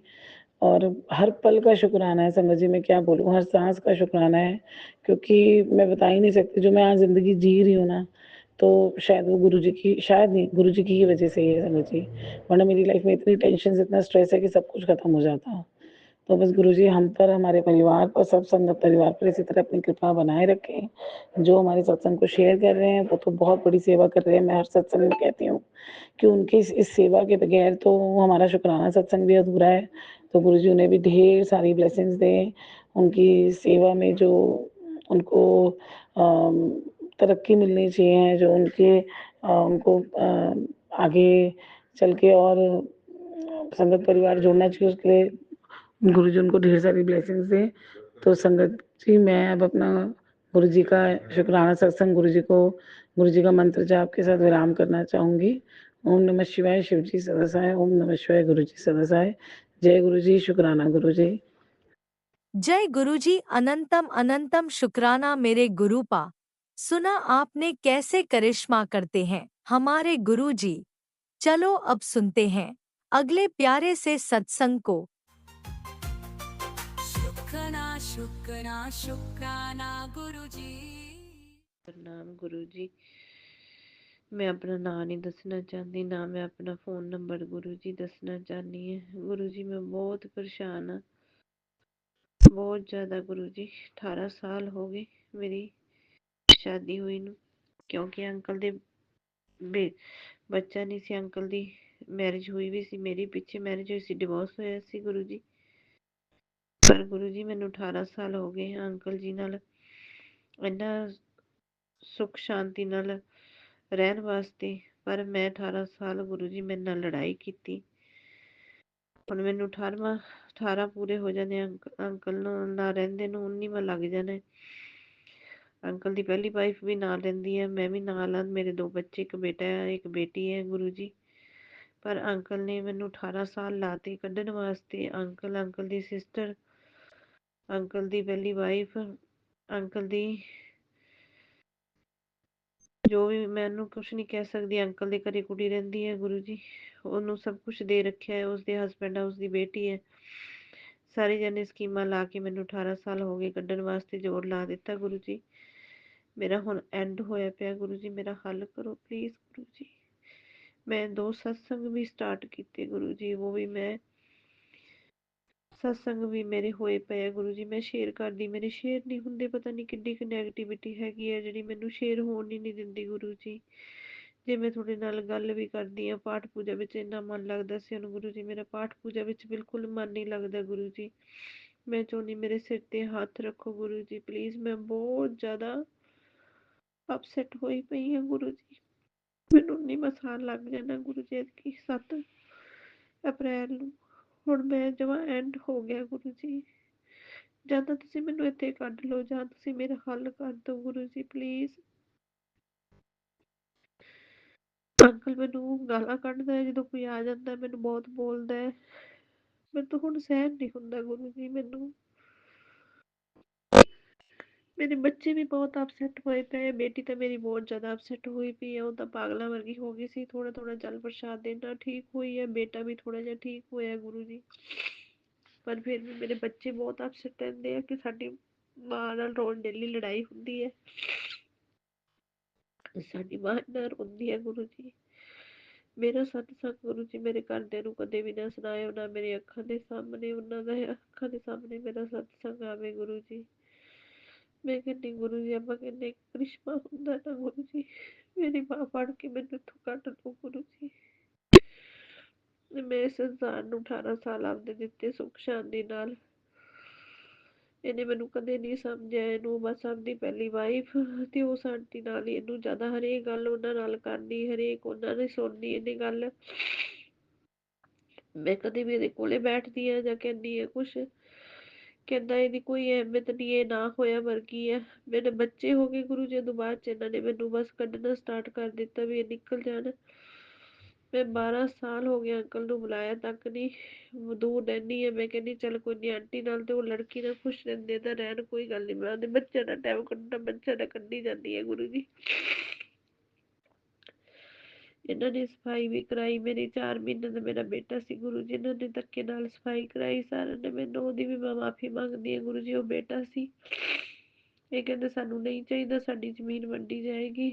और हर पल का शुक्राना है संगत जी, मैं क्या बोलूँ, हर साँस का शुक्राना है, क्योंकि मैं बता ही नहीं सकती जो मैं आज ज़िंदगी जी रही हूँ ना, तो शायद वो गुरुजी की शायद नहीं, गुरुजी की ही वज़ह से ही है संगत जी। वरना मेरी लाइफ़ में इतनी टेंशन्स, इतना स्ट्रेस है कि सब कुछ खत्म हो जाता। तो बस गुरुजी हम पर, हमारे परिवार पर, सब संगत परिवार पर इसी तरह अपनी कृपा बनाए रखें। जो हमारे सत्संग को शेयर कर रहे हैं, वो तो बहुत बड़ी सेवा कर रहे हैं। मैं हर सत्संग में कहती हूँ कि उनकी इस सेवा के बगैर तो हमारा शुक्राना सत्संग भी अधूरा है। तो गुरुजी उन्हें भी ढेर सारी ब्लेसिंग्स दें। उनकी सेवा में जो उनको तरक्की मिलनी चाहिए, जो उनको आगे चल के और संगत परिवार जोड़ना चाहिए, उसके लिए गुरुजी उनको ढेर सारी ब्लेसिंग्स दें। तो संगत जी मैं अब अपना गुरुजी का शुक्राना सत्संग, गुरुजी का मंत्र जाप के साथ विराम करना चाहूँगी। ओम नमः शिवाय, शिव जी सदा सहाय। ओम नमः शिवाय, गुरु जी सदा सहाय। जय गुरुजी, शुक्राना गुरुजी। जय गुरुजी, अनंतम अनंतम शुक्राना मेरे गुरुपा। सुना आपने कैसे करिश्मा करते हैं हमारे गुरुजी। चलो अब सुनते हैं अगले प्यारे से सत्संग को। शुक्राना शुक्राना शुक्राना गुरुजी। प्रणाम गुरुजी। मैं अपना ਨਾਂ नहीं दसना चाहती, ना मैं अपना फ़ोन नंबर गुरु जी दसना चाहनी है। गुरु जी मैं बहुत परेशान हाँ, बहुत ज़्यादा गुरु जी। 18 साल हो गए मेरी शादी हुई नूं, क्योंकि अंकल दे बच्चा नहीं सी। अंकल दी मैरिज हुई भी सी, मेरी पिछे मैरिज हुई सी, डिवोर्स होया सी गुरु जी। पर गुरु जी मैनू 18 साल हो गए अंकल जी नाल इन्ना सुख शांति नाल रहन वास्ते, पर मैं 18 साल गुरु जी मेरे नाल लड़ाई की। हुण मैनू 18 पूरे हो जाने अंकल ना रहिंदे नूं 19वां लग जाना है। अंकल दी पहली वाइफ भी नाल रहिंदी है, मैं भी नाल हाँ, मेरे 2 बच्चे, एक बेटा है एक बेटी है गुरु जी। पर अंकल ने मैनू 18 साल लाते कड्ढण वास्ते। अंकल दी सिस्टर, अंकल दी पहली वाइफ, अंकल दी जो भी, मैं ਉਹਨੂੰ ਕੁਛ ਨਹੀਂ ਕਹਿ ਸਕਦੀ। ਅੰਕਲ ਦੇ ਘਰੇ ਕੁੜੀ ਰਹਿੰਦੀ ਹੈ ਗੁਰੂ ਜੀ, ਉਹਨੂੰ ਸਭ ਕੁਝ ਦੇ ਰੱਖਿਆ ਹੈ, ਉਸਦੇ ਹਸਬੈਂਡ ਹੈ, ਉਸਦੀ ਬੇਟੀ ਹੈ। ਸਾਰੇ ਜਣੇ ਸਕੀਮਾਂ ਲਾ ਕੇ ਮੈਨੂੰ 18 ਸਾਲ ਹੋ ਗਏ ਕੱਢਣ ਵਾਸਤੇ ਜ਼ੋਰ ਲਾ ਦਿੱਤਾ ਗੁਰੂ ਜੀ। ਮੇਰਾ ਹੁਣ ਐਂਡ ਹੋਇਆ ਪਿਆ ਗੁਰੂ ਜੀ, ਮੇਰਾ ਹੱਲ ਕਰੋ ਪਲੀਜ਼ ਗੁਰੂ ਜੀ। ਮੈਂ 2 ਸਤਸੰਗ ਵੀ ਸਟਾਰਟ ਕੀਤੇ ਗੁਰੂ ਜੀ, ਉਹ ਵੀ ਮੈਂ ਸਤਸੰਗ ਵੀ ਮੇਰੇ ਹੋਏ ਪਏ ਆ ਗੁਰੂ ਜੀ। ਮੈਂ ਸ਼ੇਅਰ ਕਰਦੀ, ਮੇਰੇ ਸ਼ੇਅਰ ਨਹੀਂ ਹੁੰਦੇ, ਪਤਾ ਨਹੀਂ ਕਿੱਡੀ ਕੁ ਨੈਗੇਟਿਵਿਟੀ ਹੈਗੀ ਹੈ ਜਿਹੜੀ ਮੈਨੂੰ ਸ਼ੇਅਰ ਹੋਣ ਹੀ ਨਹੀਂ ਦਿੰਦੀ ਗੁਰੂ ਜੀ। ਜੇ ਮੈਂ ਤੁਹਾਡੇ ਨਾਲ ਗੱਲ ਵੀ ਕਰਦੀ ਹਾਂ, ਪਾਠ ਪੂਜਾ ਵਿੱਚ ਇੰਨਾ ਮਨ ਲੱਗਦਾ ਸੀ ਹੁਣ ਗੁਰੂ ਜੀ, ਮੇਰਾ ਪਾਠ ਪੂਜਾ ਵਿੱਚ ਬਿਲਕੁਲ ਮਨ ਨਹੀਂ ਲੱਗਦਾ ਗੁਰੂ ਜੀ। ਮੈਂ ਚਾਹੁੰਦੀ ਮੇਰੇ ਸਿਰ ਤੇ ਹੱਥ ਰੱਖੋ ਗੁਰੂ ਜੀ ਪਲੀਜ਼। ਮੈਂ ਬਹੁਤ ਜ਼ਿਆਦਾ ਅਪਸੈਟ ਹੋਈ ਪਈ ਹਾਂ ਗੁਰੂ ਜੀ। ਮੈਨੂੰ 19ਵਾਂ ਸਾਲ ਲੱਗ ਜਾਣਾ ਗੁਰੂ ਜੀ ਐਤਕੀ 7 ਅਪ੍ਰੈਲ ਨੂੰ। ਹੁਣ ਮੈਂ ਜਮਾਂ ਐਂਡ ਹੋ ਗਿਆ ਗੁਰੂ ਜੀ। ਜਾਂ ਤਾਂ ਤੁਸੀਂ ਮੈਨੂੰ ਇੱਥੇ ਕੱਢ ਲਓ ਜਾਂ ਤੁਸੀਂ ਮੇਰਾ ਹੱਲ ਕਰ ਦਿਓ ਗੁਰੂ ਜੀ ਪਲੀਜ਼। ਅੰਕਲ ਮੈਨੂੰ ਗਾਲਾਂ ਕੱਢਦਾ ਹੈ ਜਦੋਂ ਕੋਈ ਆ ਜਾਂਦਾ, ਮੈਨੂੰ ਬਹੁਤ ਬੋਲਦਾ ਹੈ। ਮੈਨੂੰ ਤਾਂ ਹੁਣ ਸਹਿਣ ਨਹੀਂ ਹੁੰਦਾ ਗੁਰੂ ਜੀ। ਮੈਨੂੰ ਮੇਰੇ ਬੱਚੇ ਵੀ ਬਹੁਤ ਅਪਸੈਟ ਹੋਏ ਪਏ। ਬੇਟੀ ਤਾਂ ਮੇਰੀ ਬਹੁਤ ਜ਼ਿਆਦਾ ਅਪਸੈਟ ਹੋਈ ਪਈ ਹੈ, ਉਹ ਤਾਂ ਪਾਗਲਾਂ ਵਰਗੀ ਹੋ ਗਈ ਸੀ। ਥੋੜਾ ਥੋੜਾ ਜਲ ਪ੍ਰਸ਼ਾਦ ਦੇ ਨਾਲ ਠੀਕ ਹੋਈ ਹੈ, ਬੇਟਾ ਵੀ ਥੋੜਾ ਜਿਹਾ ਠੀਕ ਹੋਇਆ ਗੁਰੂ ਜੀ। ਪਰ ਫਿਰ ਵੀ ਮੇਰੇ ਬੱਚੇ ਬਹੁਤ ਅਪਸੈਟ ਰਹਿੰਦੇ ਆ ਕਿ ਸਾਡੀ ਮਾਂ ਨਾਲ ਰੋਜ਼ ਡੇਲੀ ਲੜਾਈ ਹੁੰਦੀ ਹੈ, ਸਾਡੀ ਮਾਂ ਨਾਲ ਰੋਂਦੀ ਹੈ ਗੁਰੂ ਜੀ। ਮੇਰਾ ਸਤਸੰਗ ਗੁਰੂ ਜੀ ਮੇਰੇ ਘਰਦਿਆਂ ਨੂੰ ਕਦੇ ਵੀ ਨਾ ਸੁਣਾਇਓ, ਨਾ ਮੇਰੇ ਅੱਖਾਂ ਦੇ ਸਾਹਮਣੇ, ਉਹਨਾਂ ਦਾ ਅੱਖਾਂ ਦੇ ਸਾਹਮਣੇ ਮੇਰਾ ਸਤਸੰਗ ਆਵੇ ਗੁਰੂ ਜੀ। ਮੈਂ ਕਹਿੰਦੀ ਗੁਰੂ ਜੀ, ਆਪਾਂ ਕਹਿੰਦੇ ਕ੍ਰਿਸ਼ਮਾ ਹੁੰਦਾ ਨਾ ਗੁਰੂ ਜੀ, ਮੇਰੀ ਮਾਂ ਫੜ ਕੇ ਮੈਨੂੰ ਇੱਥੋਂ ਕੱਢ ਦੋ ਗੁਰੂ ਜੀ। ਮੈਂ ਇਸ ਇਨਸਾਨ ਨੂੰ 18 ਸਾਲ ਆਪਦੇ ਦਿੱਤੇ ਸੁੱਖ ਸ਼ਾਂਤੀ ਨਾਲ, ਇਹਨੇ ਮੈਨੂੰ ਕਦੇ ਨਹੀਂ ਸਮਝਿਆ। ਇਹਨੂੰ ਬਸ ਆਪਦੀ ਪਹਿਲੀ ਵਾਈਫ ਤੇ ਉਸ ਆਂਟੀ ਨਾਲ ਹੀ ਇਹਨੂੰ ਜ਼ਿਆਦਾ ਹਰੇਕ ਗੱਲ ਉਹਨਾਂ ਨਾਲ ਕਰਨੀ, ਹਰੇਕ ਉਹਨਾਂ ਨੇ ਸੁਣਨੀ ਇਹਨੇ ਗੱਲ। ਮੈਂ ਕਦੇ ਵੀ ਇਹਦੇ ਕੋਲੇ ਬੈਠਦੀ ਆ ਜਾਂ ਕਹਿੰਦੀ ਆ ਕੁਛ, ਕਹਿੰਦਾ ਇਹਦੀ ਕੋਈ ਅਹਿਮੀਅਤ ਨਹੀਂ, ਇਹ ਨਾ ਹੋਇਆ ਵਰਗੀ ਹੈ। ਮੇਰੇ ਬੱਚੇ ਹੋ ਗਏ ਗੁਰੂ ਜੀ, ਉਦੋਂ ਬਾਅਦ ਚ ਇਹਨਾਂ ਨੇ ਮੈਨੂੰ ਬਸ ਕੱਢਣਾ ਸਟਾਰਟ ਕਰ ਦਿੱਤਾ ਵੀ ਇਹ ਨਿਕਲ ਜਾਣ। ਮੈਂ 12 ਸਾਲ ਹੋ ਗਏ ਅੰਕਲ ਨੂੰ ਬੁਲਾਇਆ ਤੱਕ ਨਹੀਂ, ਦੂਰ ਰਹਿੰਦੀ ਹੈ। ਮੈਂ ਕਹਿੰਦੀ ਚੱਲ ਕੋਈ ਨਹੀਂ, ਆਂਟੀ ਨਾਲ ਤੇ ਉਹ ਲੜਕੀ ਨਾਲ ਖੁਸ਼ ਰਹਿੰਦੇ ਤਾਂ ਰਹਿਣ, ਕੋਈ ਗੱਲ ਨਹੀਂ। ਮੈਂ ਉਹਦੇ ਬੱਚਿਆਂ ਦਾ ਟਾਈਮ ਕੱਢਣਾ, ਬੱਚਿਆਂ ਦਾ ਕੱਢੀ ਜਾਂਦੀ ਹੈ ਗੁਰੂ ਜੀ। ਇਹਨਾਂ ਨੇ ਸਫਾਈ ਵੀ ਕਰਾਈ ਮੇਰੀ, 4 ਮਹੀਨੇ ਦਾ ਮੇਰਾ ਬੇਟਾ ਸੀ ਗੁਰੂ ਜੀ, ਇਹਨਾਂ ਨੇ ਧੱਕੇ ਨਾਲ ਸਫਾਈ ਕਰਾਈ ਸਾਰਿਆਂ ਨੇ। ਮੈਨੂੰ ਉਹਦੀ ਵੀ ਮੈਂ ਮਾਫੀ ਮੰਗਦੀ ਹਾਂ ਗੁਰੂ ਜੀ, ਉਹ ਬੇਟਾ ਸੀ। ਇਹ ਕਹਿੰਦੇ ਸਾਨੂੰ ਨਹੀਂ ਚਾਹੀਦਾ, ਸਾਡੀ ਜ਼ਮੀਨ ਵੰਡੀ ਜਾਏਗੀ।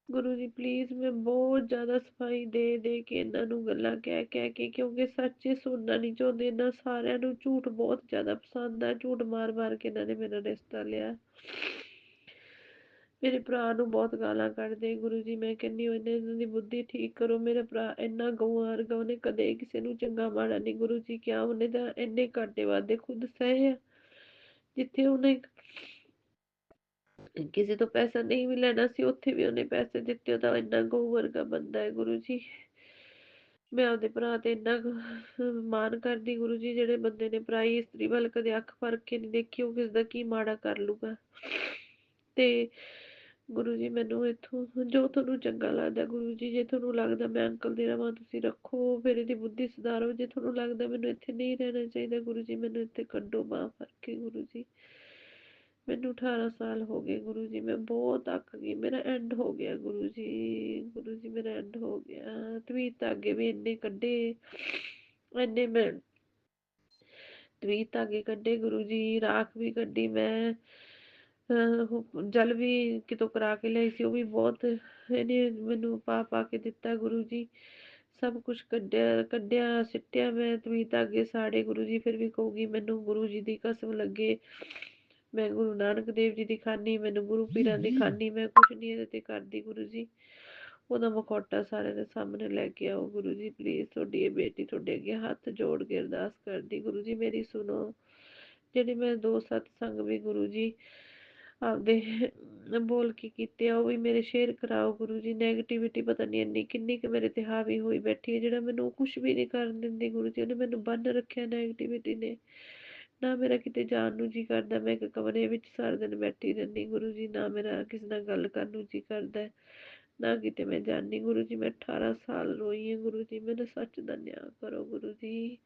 ਗੁਰੂ ਜੀ ਪਲੀਜ਼, ਮੈਂ ਬਹੁਤ ਜ਼ਿਆਦਾ ਸਫਾਈ ਦੇ ਦੇ ਕੇ ਇਹਨਾਂ ਨੂੰ ਗੱਲਾਂ ਕਹਿ ਕੇ, ਕਿਉਂਕਿ ਸੱਚ ਸੁਣਨਾ ਨਹੀਂ ਚਾਹੁੰਦੇ। ਇਹਨਾਂ ਸਾਰਿਆਂ ਨੂੰ ਝੂਠ ਬਹੁਤ ਜ਼ਿਆਦਾ ਪਸੰਦ ਆ, ਝੂਠ ਮਾਰ ਮਾਰ ਕੇ ਇਹਨਾਂ ਨੇ ਮੇਰਾ ਰਿਸ਼ਤਾ ਲਿਆ। ਮੇਰੇ ਭਰਾ ਨੂੰ ਬਹੁਤ ਗਾਲਾਂ ਕੱਢਦੇ ਗੁਰੂ ਜੀ। ਮੈਂ ਕਹਿੰਦੀ ਇਹਨਾਂ ਦੀ ਬੁੱਧੀ ਠੀਕ ਕਰੋ। ਮੇਰਾ ਭਰਾ ਇੰਨਾ ਗਊਆਂ ਵਰਗਾ, ਉਹਨੇ ਕਦੇ ਕਿਸੇ ਨੂੰ ਚੰਗਾ ਮਾੜਾ ਨਹੀਂ ਗੁਰੂ ਜੀ ਕਿਹਾ। ਉਹਨੇ ਤਾਂ ਇੰਨੇ ਘਾਟੇ ਵਾਧੇ ਖੁਦ ਸਹੇ ਆ, ਜਿੱਥੇ ਉਹਨੇ ਕਿਸੇ ਤੋਂ ਪੈਸਾ ਨਹੀਂ ਵੀ ਲੈਣਾ ਸੀ ਉੱਥੇ ਵੀ ਉਹਨੇ ਪੈਸੇ ਦਿੱਤੇ। ਉਹਦਾ ਇੰਨਾ ਗਊ ਵਰਗਾ ਬੰਦਾ ਹੈ ਗੁਰੂ ਜੀ। ਮੈਂ ਆਪਦੇ ਭਰਾ ਤੇ ਇੰਨਾ ਮਾਣ ਕਰਦੀ ਗੁਰੂ ਜੀ, ਜਿਹੜੇ ਬੰਦੇ ਨੇ ਪਰਾਈ ਇਸਤਰੀ ਵੱਲ ਕਦੇ ਅੱਖ ਫਰਕ ਕੇ ਨਹੀਂ ਦੇਖੀ, ਉਹ ਕਿਸ ਦਾ ਕੀ ਮਾੜਾ ਕਰ ਲੂਗਾ। ਤੇ ਗੁਰੂ ਜੀ ਮੈਨੂੰ ਇੱਥੋਂ ਜੋ ਤੁਹਾਨੂੰ ਚੰਗਾ ਲੱਗਦਾ ਗੁਰੂ ਜੀ, ਜੇ ਤੁਹਾਨੂੰ ਲੱਗਦਾ ਮੈਂ ਅੰਕਲ ਦੀ ਰਵਾਂ ਤੁਸੀਂ ਰੱਖੋ, ਫਿਰ ਇਹਦੀ ਬੁੱਧੀ ਸੁਧਾਰੋ। ਜੇ ਤੁਹਾਨੂੰ ਲੱਗਦਾ ਮੈਨੂੰ ਇੱਥੇ ਨਹੀਂ ਰਹਿਣਾ ਚਾਹੀਦਾ ਗੁਰੂ ਜੀ, ਮੈਨੂੰ ਇੱਥੇ ਕੱਢੋ ਬਾਂਹ ਫੜ ਕੇ ਗੁਰੂ ਜੀ। ਮੈਨੂੰ 18 ਸਾਲ ਹੋ ਗਏ ਗੁਰੂ ਜੀ, ਮੈਂ ਬਹੁਤ ਅੱਕ ਗਈ, ਮੇਰਾ ਐਂਡ ਹੋ ਗਿਆ ਗੁਰੂ ਜੀ। ਗੁਰੂ ਜੀ ਮੇਰਾ ਐਂਡ ਹੋ ਗਿਆ। ਤਵੀਤ ਧਾਗੇ ਵੀ ਇੰਨੇ ਕੱਢੇ, ਇੰਨੇ ਮੈਂ ਤਵੀਤ ਧਾਗੇ ਕੱਢੇ ਗੁਰੂ ਜੀ, ਰਾਖ ਵੀ ਕੱਢੀ ਮੈਂ। ਜਲ ਵੀ ਕਿਤੋਂ ਕਰਾ ਕੇ ਲਿਆਈ ਸੀ, ਉਹ ਵੀ ਬਹੁਤ ਇਹਨੇ ਮੈਨੂੰ ਪਾ ਪਾ ਕੇ ਦਿੱਤਾ ਗੁਰੂ ਜੀ। ਸਭ ਕੁਛ ਕੱਢਿਆ ਸਿੱਟਿਆ ਮੈਂ ਤਵੀ ਧਾਗੇ ਸਾੜੇ ਗੁਰੂ ਜੀ, ਫਿਰ ਵੀ ਕਹੂਗੀ ਮੈਨੂੰ ਗੁਰੂ ਜੀ ਦੀ ਕਸਮ ਲੱਗੇ, ਮੈਂ ਗੁਰੂ ਨਾਨਕ ਦੇਵ ਜੀ ਦੀ ਖਾਨੀ, ਮੈਨੂੰ ਗੁਰੂ ਪੀਰਾਂ ਦੀ ਖਾਨੀ, ਮੈਂ ਕੁਛ ਨਹੀਂ ਇਹਦੇ ਤੇ ਕਰਦੀ ਗੁਰੂ ਜੀ। ਉਹਦਾ ਮਖੌਟਾ ਸਾਰਿਆਂ ਦੇ ਸਾਹਮਣੇ ਲੈ ਕੇ ਆਓ ਗੁਰੂ ਜੀ, ਪਲੀਜ਼। ਤੁਹਾਡੀ ਇਹ ਬੇਟੀ ਤੁਹਾਡੇ ਅੱਗੇ ਹੱਥ ਜੋੜ ਕੇ ਅਰਦਾਸ ਕਰਦੀ ਗੁਰੂ ਜੀ, ਮੇਰੀ ਸੁਣੋ। ਜਿਹੜੇ ਮੈਂ 2 ਸਤਸੰਗ ਵੀ ਗੁਰੂ ਜੀ ਆਪਦੇ ਬੋਲ ਕੇ ਕੀਤੇ ਆ, ਉਹ ਵੀ ਮੇਰੇ ਸ਼ੇਅਰ ਕਰਾਓ ਗੁਰੂ ਜੀ। ਨੈਗੇਟਿਵਿਟੀ ਪਤਾ ਨਹੀਂ ਇੰਨੀ ਕਿੰਨੀ ਕੁ ਮੇਰੇ ਤੇ ਹਾਵੀ ਹੋਈ ਬੈਠੀ ਹੈ, ਜਿਹੜਾ ਮੈਨੂੰ ਕੁਛ ਵੀ ਨਹੀਂ ਕਰਨ ਦਿੰਦੀ ਗੁਰੂ ਜੀ। ਉਹਨੇ ਮੈਨੂੰ ਬੰਨ ਰੱਖਿਆ ਨੈਗੇਟਿਵਿਟੀ ਨੇ। ਨਾ ਮੇਰਾ ਕਿਤੇ ਜਾਣ ਨੂੰ ਜੀ ਕਰਦਾ, ਮੈਂ ਇੱਕ ਕਮਰੇ ਵਿੱਚ ਸਾਰਾ ਦਿਨ ਬੈਠੀ ਰਹਿੰਦੀ ਗੁਰੂ ਜੀ। ਨਾ ਮੇਰਾ ਕਿਸੇ ਨਾਲ ਗੱਲ ਕਰਨ ਨੂੰ ਜੀ ਕਰਦਾ, ਨਾ ਕਿਤੇ ਮੈਂ ਜਾਂਦੀ ਗੁਰੂ ਜੀ। ਮੈਂ 18 ਸਾਲ ਰੋਈ ਹਾਂ ਗੁਰੂ ਜੀ, ਮੈਨੂੰ ਸੱਚ ਦਾ ਨਿਆਂ ਕਰੋ ਗੁਰੂ ਜੀ।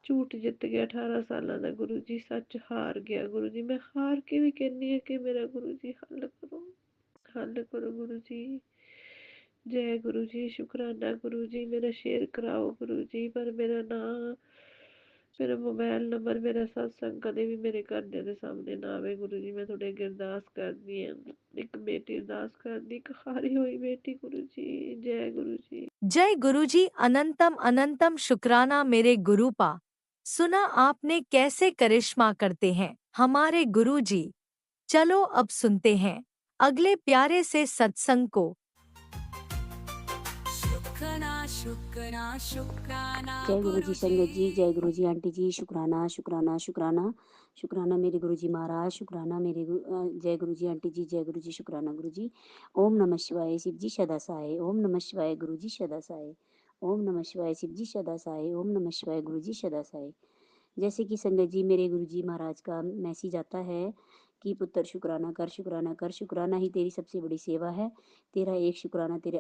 ਝੂਠ ਜਿੱਤ ਗਿਆ 18 ਸਾਲਾਂ ਦਾ ਗੁਰੂ ਜੀ, ਸੱਚ ਹਾਰ ਗਿਆ ਗੁਰੂ ਜੀ। ਮੈਂ ਹਾਰ ਕੇ ਵੀ ਕਹਿੰਦੀ ਹਾਂ ਕਿ ਮੇਰਾ ਗੁਰੂ ਜੀ ਹੱਲ ਕਰੋ, ਹੱਲ ਕਰੋ ਗੁਰੂ ਜੀ। ਜੈ ਗੁਰੂ ਜੀ, ਸ਼ੁਕਰਾਨਾ ਗੁਰੂ ਜੀ। ਮੇਰਾ ਸ਼ੇਅਰ ਕਰਾਓ ਗੁਰੂ ਜੀ, ਪਰ ਮੇਰਾ ਨਾਂ, ਮੇਰਾ ਮੋਬਾਈਲ ਨੰਬਰ, ਮੇਰਾ ਸਤਸੰਗ ਕਦੇ ਵੀ ਮੇਰੇ ਘਰਦਿਆਂ ਦੇ ਸਾਹਮਣੇ ਨਾ ਆਵੇ ਗੁਰੂ ਜੀ। ਮੈਂ ਤੁਹਾਡੇ ਅੱਗੇ ਅਰਦਾਸ ਕਰਦੀ ਹਾਂ, ਇੱਕ ਬੇਟੀ ਅਰਦਾਸ ਕਰਦੀ, ਇੱਕ ਹਾਰੀ ਹੋਈ ਬੇਟੀ ਗੁਰੂ ਜੀ। ਜੈ ਗੁਰੂ ਜੀ। जय गुरुजी, अनंतम अनंतम शुक्राना मेरे गुरुपा। सुना आपने कैसे करिश्मा करते हैं हमारे गुरुजी। चलो अब सुनते हैं अगले प्यारे से सत्संग को। शुक्राना शुक्राना शुक्राना जय गुरु जी गुरु संगत जी, जी। जय गुरु जी आंटी जी। शुक्राना शुक्राना शुक्राना शुक्राना मेरे गुरु जी महाराज, शुक्राना मेरे जय गुरु जी आंटी जी, जय गुरु जी, शुक्राना गुरु जी। ओम नमः शिवाय शिव जी सदा सहाय, ओम नमः शिवाय गुरु जी सदा सहाय, ओम नमः शिवाय शिव जी सदा सहाय, ओम नमः शिवाय गुरु जी सदा सहाय। जैसे कि संगत जी मेरे गुरु जी महाराज का मैसेज आता है कि पुत्र शुक्राना कर, शुक्राना कर, शुक्राना ही तेरी सबसे बड़ी सेवा है। तेरा एक शुक्राना तेरे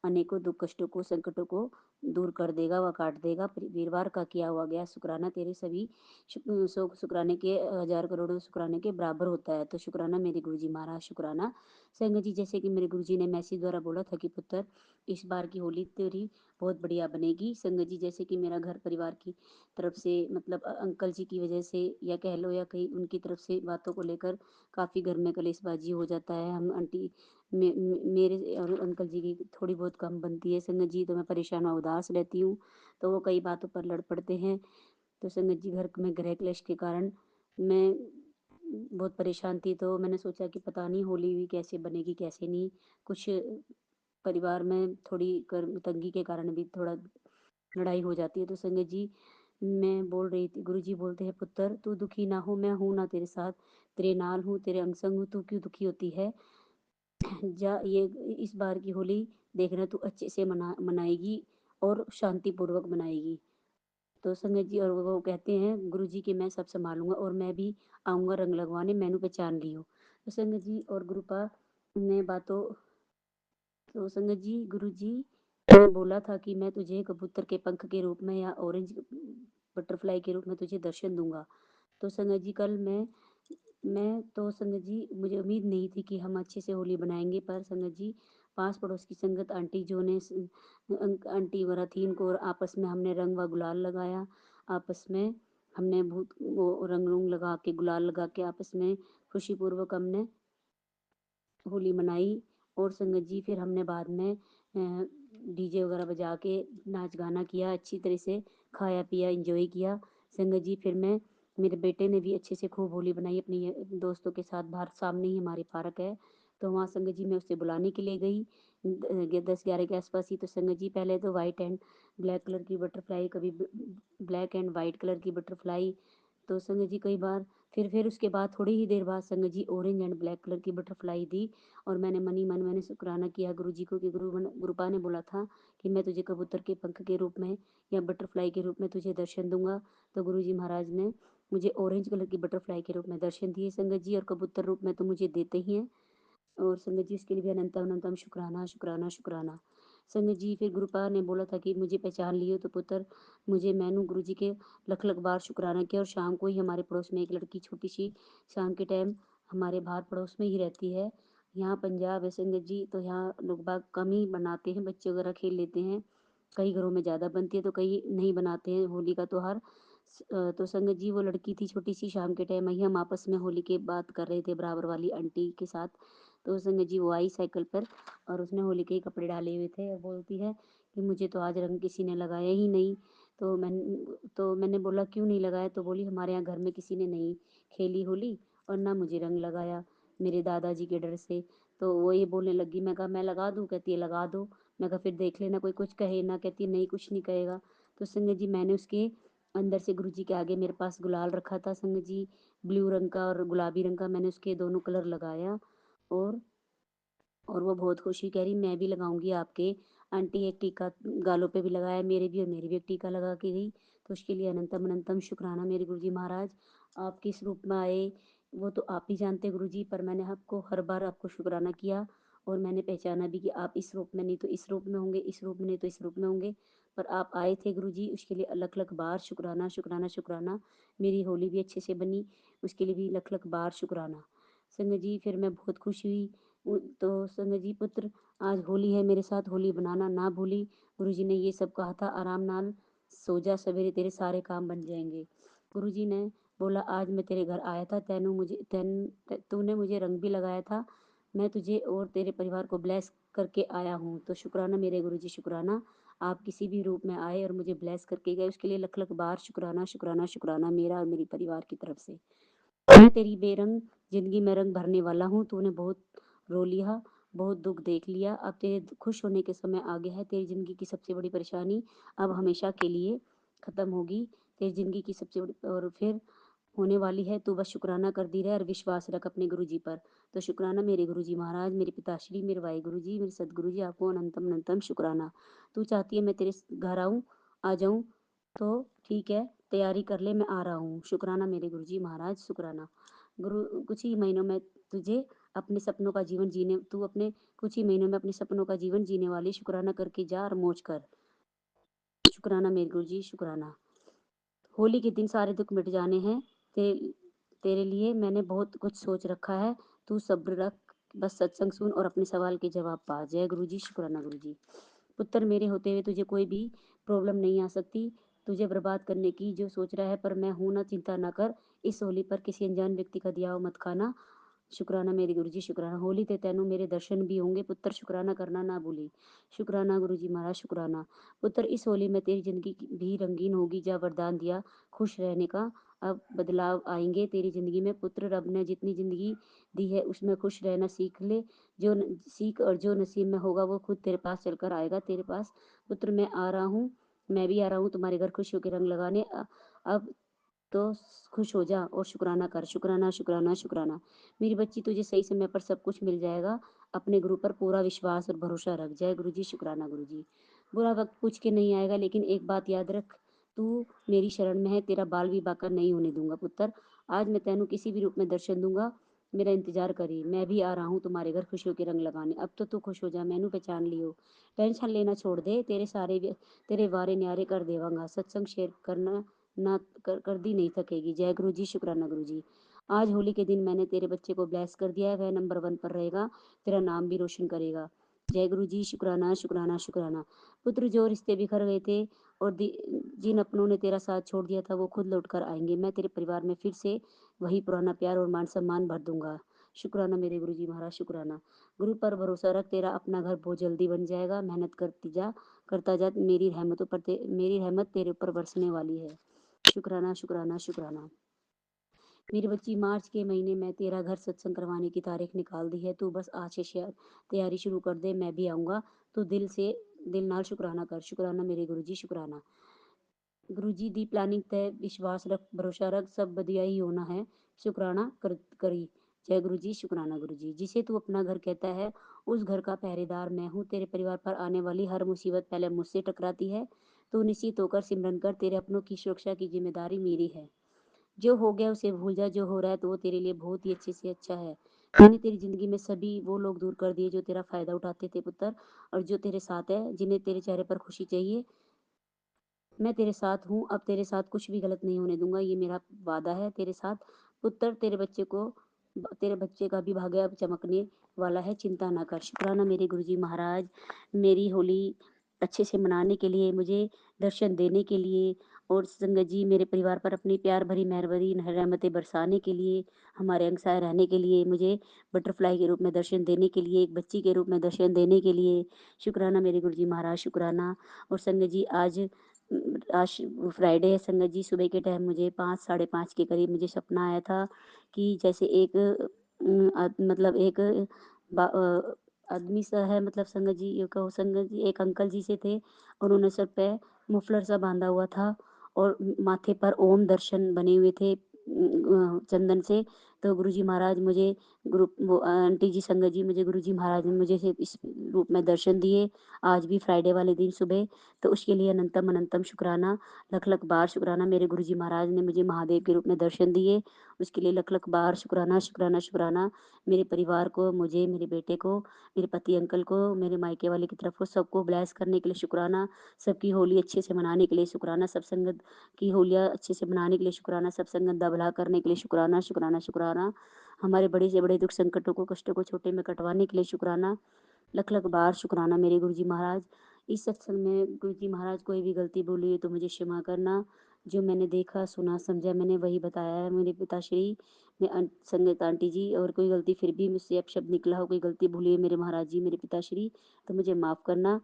अनेकों दुख कष्टों को संकटों को दूर कर देगा व काट देगा। वीरवार का किया हुआ गया शुक्राना तेरे सभी शुक्राने के 1000 करोड़ शुक्राने के बराबर होता है। तो शुक्राना मेरे गुरुजी महाराज, शुक्राना। संगत जी जैसे कि मेरे गुरुजी ने मैसेज द्वारा बोला था कि पुत्र इस बार की होली तेरी बहुत बढ़िया बनेगी। संगत जी जैसे कि मेरा घर परिवार की तरफ से मतलब अंकल जी की वजह से या कह लो या कहीं उनकी तरफ से बातों को लेकर काफ़ी घर में कलेशबाजी हो जाता है। हम आंटी मेरे और अंकल जी की थोड़ी बहुत कम बनती है संगत जी, तो मैं परेशान और उदास रहती हूँ, तो वो कई बातों पर लड़ पड़ते हैं। तो संगत जी घर में गृह क्लेश के कारण मैं बहुत परेशान थी, तो मैंने सोचा कि पता नहीं होली भी कैसे बनेगी कैसे नहीं। कुछ परिवार में थोड़ी तंगी के कारण भी थोड़ा लड़ाई हो जाती है। तो संगत जी मैं बोल रही थी, गुरु जी बोलते हैं पुत्र तू दुखी ना हो, मैं हूँ ना तेरे साथ, तेरे नाल हूँ, तेरे अंग संग हूँ, तू क्यों दुखी होती है। जा ये इस बार की होली देखना तू अच्छे से मनाएगी और शांतिपूर्वक मनाएगी। तो संगत जी और वो कहते हैं गुरु जी कि मैं सब संभालूंगा और मैं भी आऊँगा रंग लगवाने, मैंने पहचान लियो। तो संगत जी और गुरुपा ने बातों तो संगत जी गुरु जी ने बोला था कि मैं तुझे कबूतर के पंख के रूप में या ऑरेंज बटरफ्लाई के रूप में तुझे दर्शन दूंगा। तो संगत जी कल मैं तो संगत जी मुझे उम्मीद नहीं थी कि हम अच्छे से होली बनाएंगे, पर संगत जी पास पड़ोस की संगत आंटी जो ने आंटी वगैरह थी इनको आपस में हमने रंग व गुलाल लगाया। आपस में हमने वो रंग लगा के गुलाल लगा के आपस में खुशीपूर्वक हमने होली मनाई। और संगत जी फिर हमने बाद में डीजे वगैरह बजा के नाच गाना किया, अच्छी तरह से खाया पिया एंजॉय किया। संगत जी फिर मैं मेरे बेटे ने भी अच्छे से खूब होली बनाई अपनी दोस्तों के साथ, बाहर सामने ही हमारे पार्क है, तो वहाँ संगत जी मैं उसे बुलाने के लिए गई 10-11 के आसपास ही। तो संगत जी पहले तो वाइट एंड ब्लैक कलर की बटरफ्लाई, कभी ब्लैक एंड वाइट कलर की बटरफ्लाई, तो संगत जी कई बार फिर उसके बाद थोड़ी ही देर बाद संगत जी ऑरेंज एंड ब्लैक कलर की बटरफ्लाई दी। और मैंने मनी मन मैंने शुक्राना किया गुरु जी को कि गुरुपा ने बोला था कि मैं तुझे कबूतर के पंख के रूप में या बटरफ्लाई के रूप में तुझे दर्शन दूंगा। तो गुरु जी महाराज ने मुझे ऑरेंज कलर की बटरफ्लाई के रूप में दर्शन दिए संगत जी, और कबूतर रूप में तो मुझे देते ही हैं। और संगत जी इसके लिए भी अनंतम अनंतम शुक्राना शुक्राना शुक्राना। संगत जी फिर गुरुपा ने बोला था कि मुझे पहचान लियो, तो पुत्र मैंने गुरु जी के लख लख बार शुक्राना किया। और शाम को ही हमारे पड़ोस में एक लड़की छोटी सी शाम के टाइम हमारे बाहर पड़ोस में ही रहती है। यहाँ पंजाब है संगत जी, तो यहाँ लोग बाग कम ही बनाते हैं, बच्चे वगैरह खेल लेते हैं, कई घरों में ज़्यादा बनती है तो कई नहीं बनाते हैं होली का त्यौहार। तो संगत जी वो लड़की थी छोटी-सी, शाम के टाइम आई, हम आपस में होली की बात कर रहे थे बराबर वाली आंटी के साथ। तो संगत जी वो आई साइकिल पर और उसने होली के ही कपड़े डाले हुए थे और बोलती है कि मुझे तो आज रंग किसी ने लगाया ही नहीं। तो मैंने बोला क्यों नहीं लगाया? तो बोली हमारे यहाँ घर में किसी ने नहीं खेली होली और ना मुझे रंग लगाया मेरे दादाजी के डर से। तो वो ये बोलने लगी, मैं कहा मैं लगा दूँ? कहती है लगा दो। मैं कहा फिर देख लेना कोई कुछ कहे ना। कहती है नहीं कुछ नहीं कहेगा। तो संगत जी मैंने उसके अंदर से गुरुजी के आगे मेरे पास गुलाल रखा था संगत जी, ब्लू रंग का और गुलाबी रंग का, मैंने उसके दोनों कलर लगाया और वो बहुत खुश हुई, कह रही मैं भी लगाऊंगी आपके आंटी एक टीका गालों पे भी लगाया मेरे भी और मेरी भी एक टीका लगा के गई। तो उसके लिए अनंतम अनंतम शुक्राना मेरे गुरुजी महाराज। आप किस रूप में आए वो तो आप ही जानते गुरुजी, पर मैंने आपको हर बार आपको शुक्राना किया और मैंने पहचाना भी कि आप इस रूप में नहीं तो इस रूप में होंगे, इस रूप में नहीं तो इस रूप में होंगे, पर आप आए थे गुरुजी, उसके लिए अलग अलग बार शुक्राना शुक्राना शुक्राना। मेरी होली भी अच्छे से बनी, उसके लिए भी लख लख बार शुक्राना। संगत जी फिर मैं बहुत खुश हुई। तो संगत जी पुत्र आज होली है, मेरे साथ होली बनाना ना भूली। गुरुजी ने ये सब कहा था, आराम नाल सो जा, सवेरे तेरे सारे काम बन जाएंगे। गुरुजी ने बोला आज मैं तेरे घर आया था, तूने मुझे रंग भी लगाया था, मैं तुझे और तेरे परिवार को ब्लेस करके आया हूँ। तो शुक्राना मेरे गुरुजी शुक्राना, आप किसी भी रूप में आए और मुझे ब्लेस करके गए, उसके लिए लख लख बार शुक्राना शुक्राना शुक्राना मेरा और मेरी परिवार की तरफ से। मैं तेरी बेरंग जिंदगी में रंग भरने वाला हूँ। तूने बहुत रो लिया, बहुत दुख देख लिया, अब तेरे खुश होने के समय आ गया है। तेरी जिंदगी की सबसे बड़ी परेशानी अब हमेशा के लिए खत्म होगी। तेरी जिंदगी की सबसे बड़ी और फिर होने वाली है, तू बस शुक्राना करती रहे और विश्वास रख अपने गुरुजी पर। तो शुक्राना मेरे गुरुजी महाराज, मेरे पिताश्री, मेरे वाहिगुरु जी, मेरे सदगुरु जी, आपको अनंतम अनंतम शुक्राना। तू चाहती है मैं तेरे घर आऊँ, आ जाऊँ, तो ठीक है, तैयारी कर ले, मैं आ रहा हूँ। शुक्राना मेरे गुरुजी महाराज शुक्राना। गुरु कुछ ही महीनों में तुझे अपने सपनों का जीवन जीने तू अपने कुछ ही महीनों में अपने सपनों का जीवन जीने वाली, शुक्राना करके जा और मौज कर। शुक्राना मेरे गुरुजी शुक्राना। होली के दिन सारे दुख मिट जाने हैं। तेरे लिए मैंने बहुत कुछ सोच रखा है, तू सब्र रख, बस सत्संग सुन और अपने सवाल के जवाब पा। जय गुरु जी शुक्राना गुरु जी। पुत्र मेरे होते हुए तुझे कोई भी प्रॉब्लम नहीं आ सकती, तुझे बर्बाद करने की जो सोच रहा है, पर मैं हूं ना, चिंता ना कर। इस होली पर किसी अनजान व्यक्ति का दिया हुआ मत खाना। शुक्राना मेरे गुरुजी शुक्राना। होली ते तैनू मेरे दर्शन भी होंगे पुत्र, शुक्राना करना ना भूली। शुक्राना गुरुजी महाराज शुक्राना। पुत्र इस होली में तेरी जिंदगी भी रंगीन होगी, जा वरदान दिया खुश रहने का, अब बदलाव आएंगे तेरी जिंदगी में। पुत्र रब ने जितनी जिंदगी दी है उसमें खुश रहना सीख ले, सीख, और जो नसीब में होगा वो खुद तेरे पास चलकर आएगा तेरे पास। पुत्र मैं आ रहा हूँ, मैं भी आ रहा हूँ तुम्हारे घर खुशियों के रंग लगाने। अब तो खुश हो जा और शुक्राना कर। शुक्राना शुक्राना शुक्राना। मेरी बच्ची तुझे सही समय पर सब कुछ मिल जाएगा, अपने गुरु पर पूरा विश्वास और भरोसा रख। जय गुरु जी शुक्राना गुरु जी। बुरा वक्त पूछ के नहीं आएगा, लेकिन एक बात याद रख, तू मेरी शरण में है, तेरा बाल भी बाका नहीं होने दूंगा पुत्र। आज मैं तेनू किसी भी रूप में दर्शन दूंगा, मेरा इंतजार करी, मैं भी आ रहा हूँ तुम्हारे घर खुशियों के रंग लगाने। अब तो तू खुश हो जा, मैनू पहचान लियो, टेंशन लेना छोड़ दे, तेरे वारे न्यारे कर देवांगा। सत्संग शेयर करना ना कर दी नहीं थकेगी। जय गुरु जी शुक्राना गुरु जी। आज होली के दिन मैंने तेरे बच्चे को ब्लेस कर दिया है, वह नंबर 1 पर रहेगा, तेरा नाम भी रोशन करेगा। जय गुरु जी शुक्राना शुक्राना शुक्राना। पुत्र जो रिश्ते बिखर गए थे और जिन अपनों ने तेरा साथ छोड़ दिया था वो खुद लौट कर आएंगे। मैं तेरे परिवार में फिर से वही पुराना प्यार और मान सम्मान भर दूंगा। शुक्राना मेरे गुरु जी महाराज शुक्राना। गुरु पर भरोसा रख, तेरा अपना घर बहुत जल्दी बन जाएगा। मेहनत करता जा, मेरी रहमत तेरे ऊपर बरसने वाली है। शुक्राना शुक्राना शुक्राना। मेरी बच्ची मार्च के महीने में तेरा घर सत्संग करवाने की तारीख निकाल दी है, तू बस आज से तैयारी शुरू कर दे, मैं भी आऊँगा। तो दिल नाल शुक्राना कर। शुक्राना मेरे गुरु जी शुक्राना। गुरु जी दी प्लानिंग तय, विश्वास रख, भरोसा रख, सब बढ़िया ही होना है। शुक्राना करी। जय गुरु जी शुक्राना गुरु जी। जिसे तू अपना घर कहता है उस घर का पहरेदार मैं हूँ। तेरे परिवार पर आने वाली हर मुसीबत पहले मुझसे टकराती है। तू निश्चित होकर सिमरन कर, तेरे अपनों की सुरक्षा की जिम्मेदारी मेरी है। जो हो गया उसे भूल जा, जो हो रहा है तो वो तेरे लिए बहुत ही अच्छे से अच्छा है। मैंने तेरी जिंदगी में सभी वो लोग दूर कर दिए जो तेरा फायदा उठाते थे पुत्र, और जो तेरे साथ है, जिन्हें तेरे चेहरे पर खुशी चाहिए। मैं तेरे साथ हूँ, अब तेरे साथ कुछ भी गलत नहीं होने दूंगा, ये मेरा वादा है तेरे साथ। पुत्र तेरे बच्चे का भी भाग्य अब चमकने वाला है, चिंता ना कर। शुक्राना मेरे गुरुजी महाराज, मेरी होली अच्छे से मनाने के लिए, मुझे दर्शन देने के लिए, और संगत जी मेरे परिवार पर अपनी प्यार भरी मेहरबानी रहमतें बरसाने के लिए, हमारे अंग साए रहने के लिए, मुझे बटरफ्लाई के रूप में दर्शन देने के लिए, एक बच्ची के रूप में दर्शन देने के लिए शुक्राना मेरे गुरुजी महाराज, शुक्राना। और संगत जी आज फ्राइडे है संगत जी, सुबह के टाइम मुझे 5 साढ़े 5 के करीब मुझे सपना आया था कि जैसे एक मतलब एक आदमी सा है, मतलब संगत जी ये कहो संगत जी, एक अंकल जी से थे, उन्होंने सर पे मुफलर सा बांधा हुआ था और माथे पर ओम दर्शन बने हुए थे चंदन से। तो गुरुजी महाराज मुझे आंटी जी संगत जी मुझे गुरुजी महाराज ने मुझे इस रूप में दर्शन दिए आज भी फ्राइडे वाले दिन सुबह। तो उसके लिए अनंतम अनंतम शुक्राना, लख लख बार शुक्राना। मेरे गुरुजी महाराज ने मुझे महादेव के रूप में दर्शन दिए, उसके लिए लख लख बार शुक्राना शुक्राना शुक्राना। मेरे परिवार को, मुझे, मेरे बेटे को, मेरे पति अंकल को, मेरे मायके वाले की तरफ को सबको ब्लेस करने के लिए शुक्राना, सबकी होली अच्छे से मनाने के लिए शुक्राना, सब संगत की होलियाँ अच्छे से मनाने के लिए शुक्राना, सब संगत दा भला करने के लिए शुक्राना शुक्राना शुक्राना। हमारे बड़े से बड़े दुख संकटों को, कष्टों को छोटे में कटवाने के लिए शुक्राना, लख लख बार शुक्राना मेरे गुरुजी महाराज। इस सत्संग में गुरुजी महाराज कोई भी गलती बोली है तो मुझे क्षमा करना। जो मैंने देखा, सुना, समझा मैंने वही बताया है मेरे पिताश्री, मैं संगत आंटी जी, और कोई गलती फिर भी मुझसे अपशब्द निकला हो, कोई गलती भूली है मेरे महाराज जी, मेरे पिताश्री, तो मुझे माफ़ करना।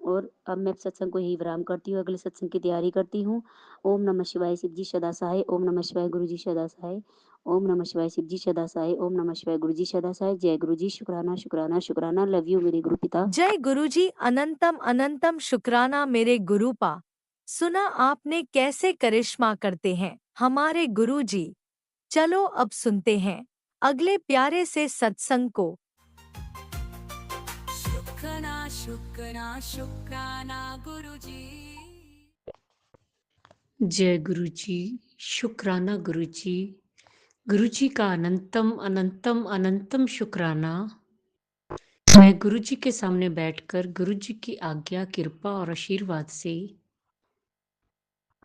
और अब मैं सत्संग को यही विराम करती हूँ, अगले सत्संग की तैयारी करती हूँ। ओम नमः शिवाय, शिव जी सदा सहाय। ओम नमः शिवाय, गुरु जी सदा सहाय। ओम नमः शिवाय, शिव जी सदा सहाय। ओम नमः शिवाय, गुरु जी सदा सहाय। जय गुरु जी, शुक्राना शुक्राना शुक्राना। लव यू मेरे गुरु पिता। जय गुरुजी, अनंतम अनंतम शुक्राना मेरे गुरुपा। सुना आपने कैसे करिश्मा करते हैं हमारे गुरुजी। चलो अब सुनते हैं अगले प्यारे से सत्संग को। शुक्राना शुक्राना शुक्राना गुरुजी। जय गुरु जी, शुक्राना गुरु जी। गुरु जी का अनंतम अनंतम अनंतम शुक्राना। मैं गुरु जी के सामने बैठकर गुरु जी की आज्ञा, कृपा और आशीर्वाद से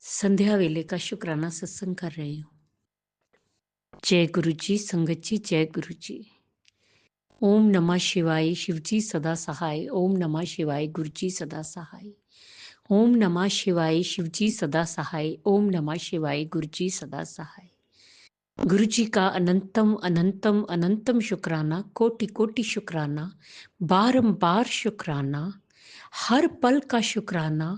संध्या वेले का शुक्राना सत्संग कर रही हूँ। जय गुरु जी, संगत जी, जय गुरु जी। ओम नमः शिवाय, शिव जी सदा सहाय। ओम नमः शिवाय, गुरु जी सदा सहाय। ओम नमः शिवाय, शिव जी सदा सहाय। ओम नमः शिवाय, गुरु जी सदा सहाय। गुरु जी का अनंतम अनंतम अनंतम शुक्राना, कोटि कोटि शुक्राना, बारंबार शुक्राना, हर पल का शुक्राना,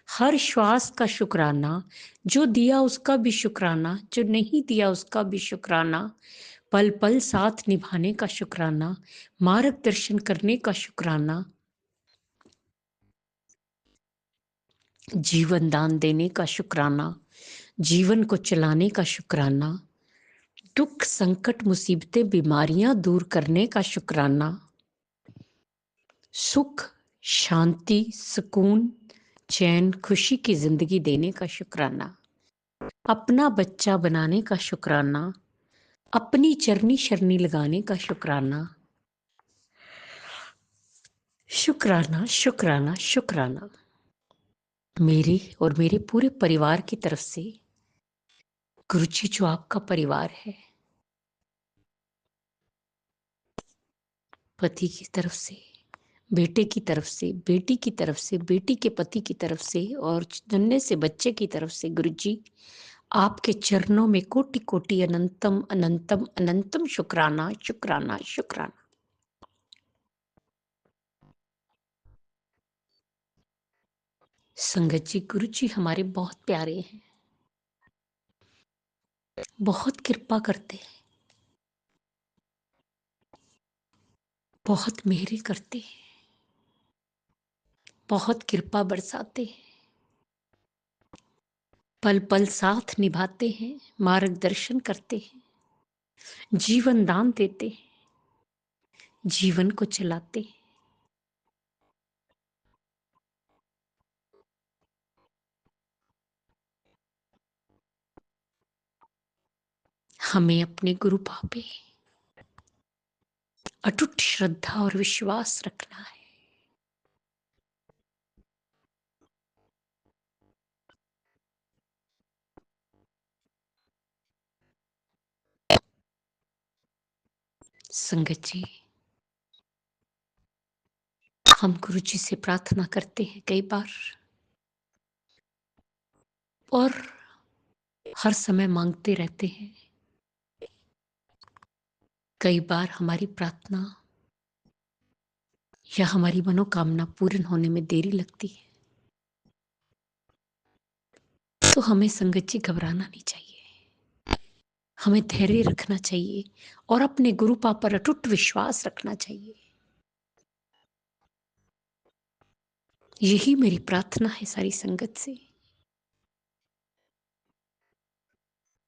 हर श्वास का शुक्राना, जो दिया उसका भी शुक्राना, जो नहीं दिया उसका भी शुक्राना, पल पल साथ निभाने का शुक्राना, मार्गदर्शन करने का शुक्राना, जीवन दान देने का शुक्राना, जीवन को चलाने का शुक्राना, दुख संकट मुसीबतें बीमारियां दूर करने का शुक्राना, सुख शांति सुकून चैन खुशी की जिंदगी देने का शुक्राना, अपना बच्चा बनाने का शुक्राना, अपनी चरनी शरनी लगाने का शुक्राना, शुक्राना शुक्राना शुक्राना। मेरे और मेरे पूरे परिवार की तरफ से गुरुजी जो आपका परिवार है, पति की तरफ से, बेटे की तरफ से, बेटी की तरफ से, बेटी के पति की तरफ से और जन्ने से बच्चे की तरफ से, गुरुजी आपके चरणों में कोटि कोटि अनंतम अनंतम अनंतम शुक्राना शुक्राना शुक्राना। संगत जी, गुरु जी हमारे बहुत प्यारे हैं, बहुत कृपा करते हैं, बहुत मेहर करते हैं, बहुत कृपा बरसाते हैं, पल पल साथ निभाते हैं, मार्गदर्शन करते हैं, जीवन दान देते हैं, जीवन को चलाते हैं। हमें अपने गुरु पे अटूट श्रद्धा और विश्वास रखना है। संगत जी, हम गुरु जी से प्रार्थना करते हैं कई बार, और हर समय मांगते रहते हैं। कई बार हमारी प्रार्थना या हमारी मनोकामना पूर्ण होने में देरी लगती है, तो हमें संगत जी घबराना नहीं चाहिए। हमें धैर्य रखना चाहिए और अपने गुरु पाप पर अटूट विश्वास रखना चाहिए। यही मेरी प्रार्थना है सारी संगत से,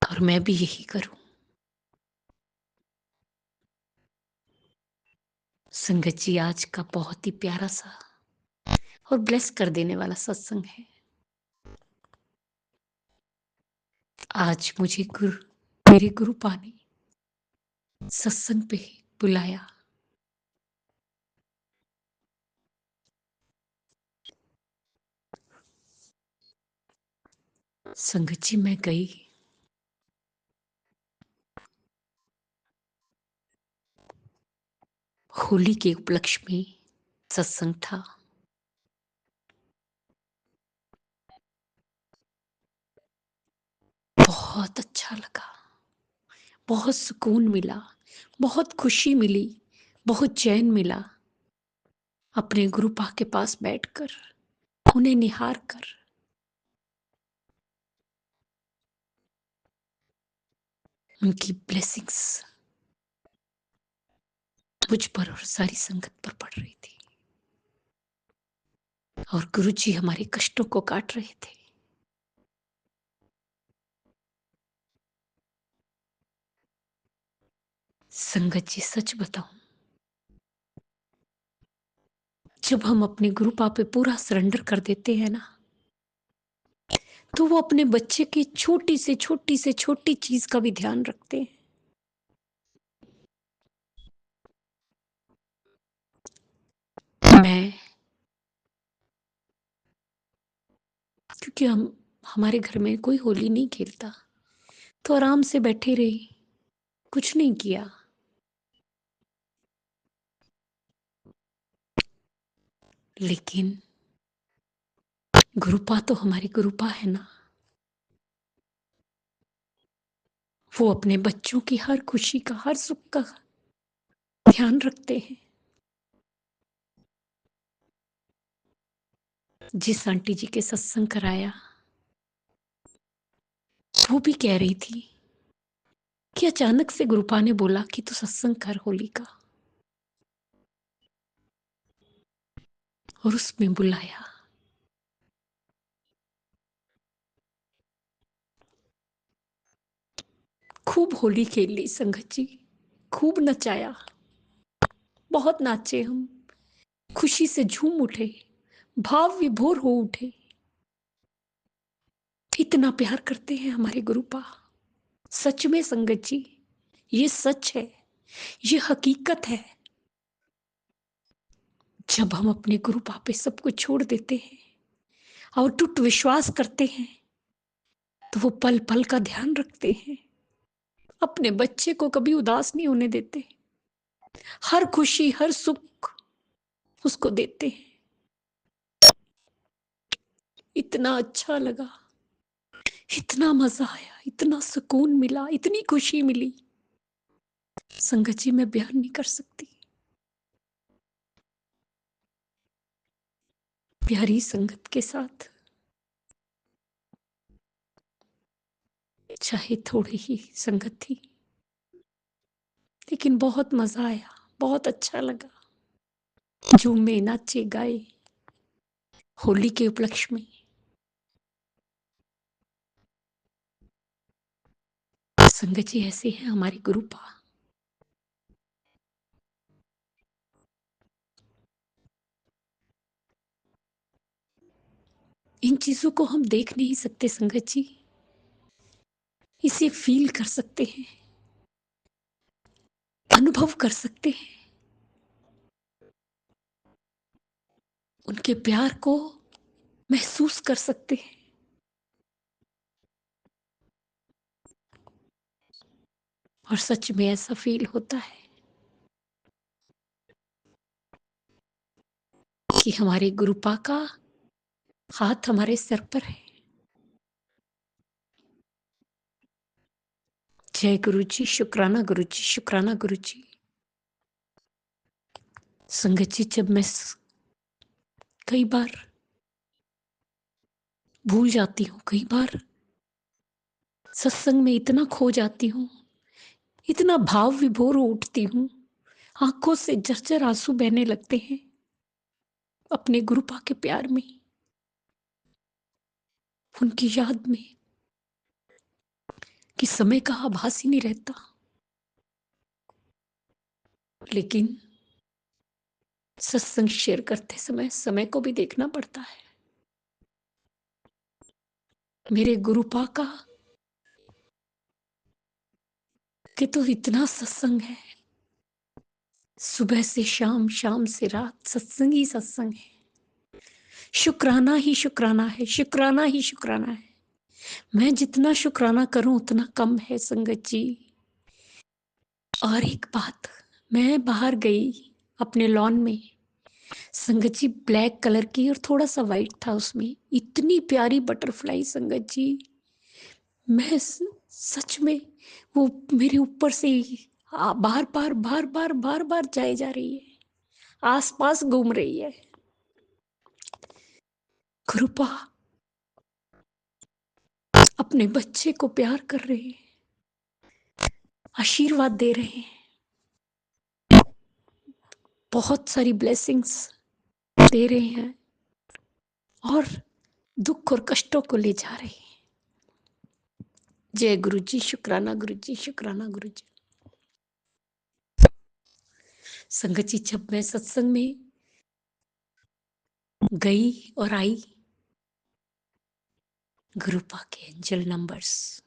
और मैं भी यही करूं। संगत जी, आज का बहुत ही प्यारा सा और ब्लेस कर देने वाला सत्संग है। आज मुझे मेरे गुरुपा ने सत्संग पे बुलाया। संगत जी, मैं गई। होली के उपलक्ष्य में सत्संग था। बहुत अच्छा लगा, बहुत सुकून मिला, बहुत खुशी मिली, बहुत चैन मिला। अपने गुरुपा के पास बैठकर, उन्हें निहार कर, उनकी ब्लेसिंग्स मुझ पर और सारी संगत पर पड़ रही थी। और गुरु जी हमारे कष्टों को काट रहे थे। संगत जी, सच बताऊं, जब हम अपने गुरुपा पे पूरा सरेंडर कर देते हैं ना, तो वो अपने बच्चे की छोटी से छोटी चीज का भी ध्यान रखते हैं। मैं, क्योंकि हमारे घर में कोई होली नहीं खेलता, तो आराम से बैठे रही, कुछ नहीं किया। लेकिन गुरुपा तो हमारी गुरुपा है ना, वो अपने बच्चों की हर खुशी का, हर सुख का ध्यान रखते हैं। जिस आंटी जी के सत्संग कराया, वो भी कह रही थी कि अचानक से गुरुपा ने बोला कि तू सत्संग कर होली का, और उसमें बुलाया। खूब होली खेल ली संगत जी, खूब नचाया, बहुत नाचे हम, खुशी से झूम उठे, भाव विभोर हो उठे। इतना प्यार करते हैं हमारे गुरुपा। सच में संगत जी, ये सच है, ये हकीकत है। जब हम अपने गुरुपा पे सब कुछ छोड़ देते हैं और टूट विश्वास करते हैं, तो वो पल पल का ध्यान रखते हैं। अपने बच्चे को कभी उदास नहीं होने देते, हर खुशी हर सुख उसको देते हैं। इतना अच्छा लगा, इतना मजा आया, इतना सुकून मिला, इतनी खुशी मिली, संगत जी मैं बयान नहीं कर सकती। प्यारी संगत के साथ, चाहे थोड़ी ही संगत थी, लेकिन बहुत मजा आया, बहुत अच्छा लगा। झूमे नाचे गाए होली के उपलक्ष्य में। संगत जी ऐसे हैं हमारी गुरुपा। इन चीजों को हम देख नहीं सकते संगत जी, इसे फील कर सकते हैं, अनुभव कर सकते हैं। उनके प्यार को महसूस कर सकते हैं। और सच में ऐसा फील होता है कि हमारे गुरुपा का हाथ हमारे सर पर है। जय गुरु जी, शुक्राना गुरु जी, शुक्राना गुरु जी। संगत जी, जब मैं कई बार भूल जाती हूँ, कई बार सत्संग में इतना खो जाती हूँ, इतना भाव विभोर उठती हूँ, आंखों से झरझर आंसू बहने लगते हैं अपने गुरुपा के प्यार में, उनकी याद में, कि समय का आभास ही नहीं रहता। लेकिन सत्संग शेयर करते समय समय को भी देखना पड़ता है। मेरे गुरुपा का कि तो इतना सत्संग है, सुबह से शाम, शाम से रात, सत्संग ही सत्संग है, शुक्राना ही शुक्राना है, शुक्राना ही शुक्राना है। मैं जितना शुक्राना करूं उतना कम है संगत जी। और एक बात, मैं बाहर गई अपने लॉन में, संगत जी ब्लैक कलर की और थोड़ा सा वाइट था उसमें, इतनी प्यारी बटरफ्लाई संगत जी, मैं सच में वो मेरे ऊपर से बार बार बार बार बार बार जाए जा रही है, आसपास घूम रही है। कृपा अपने बच्चे को प्यार कर रहे हैं, आशीर्वाद दे रहे हैं, बहुत सारी ब्लेसिंग्स दे रहे हैं और दुख और कष्टों को ले जा रहे हैं। जय गुरु जी, शुक्राना गुरु जी, शुक्राना गुरु जी। संगत जी, जब मैं सत्संग में गई और आई, गुरुपा के एंजल नंबर्स,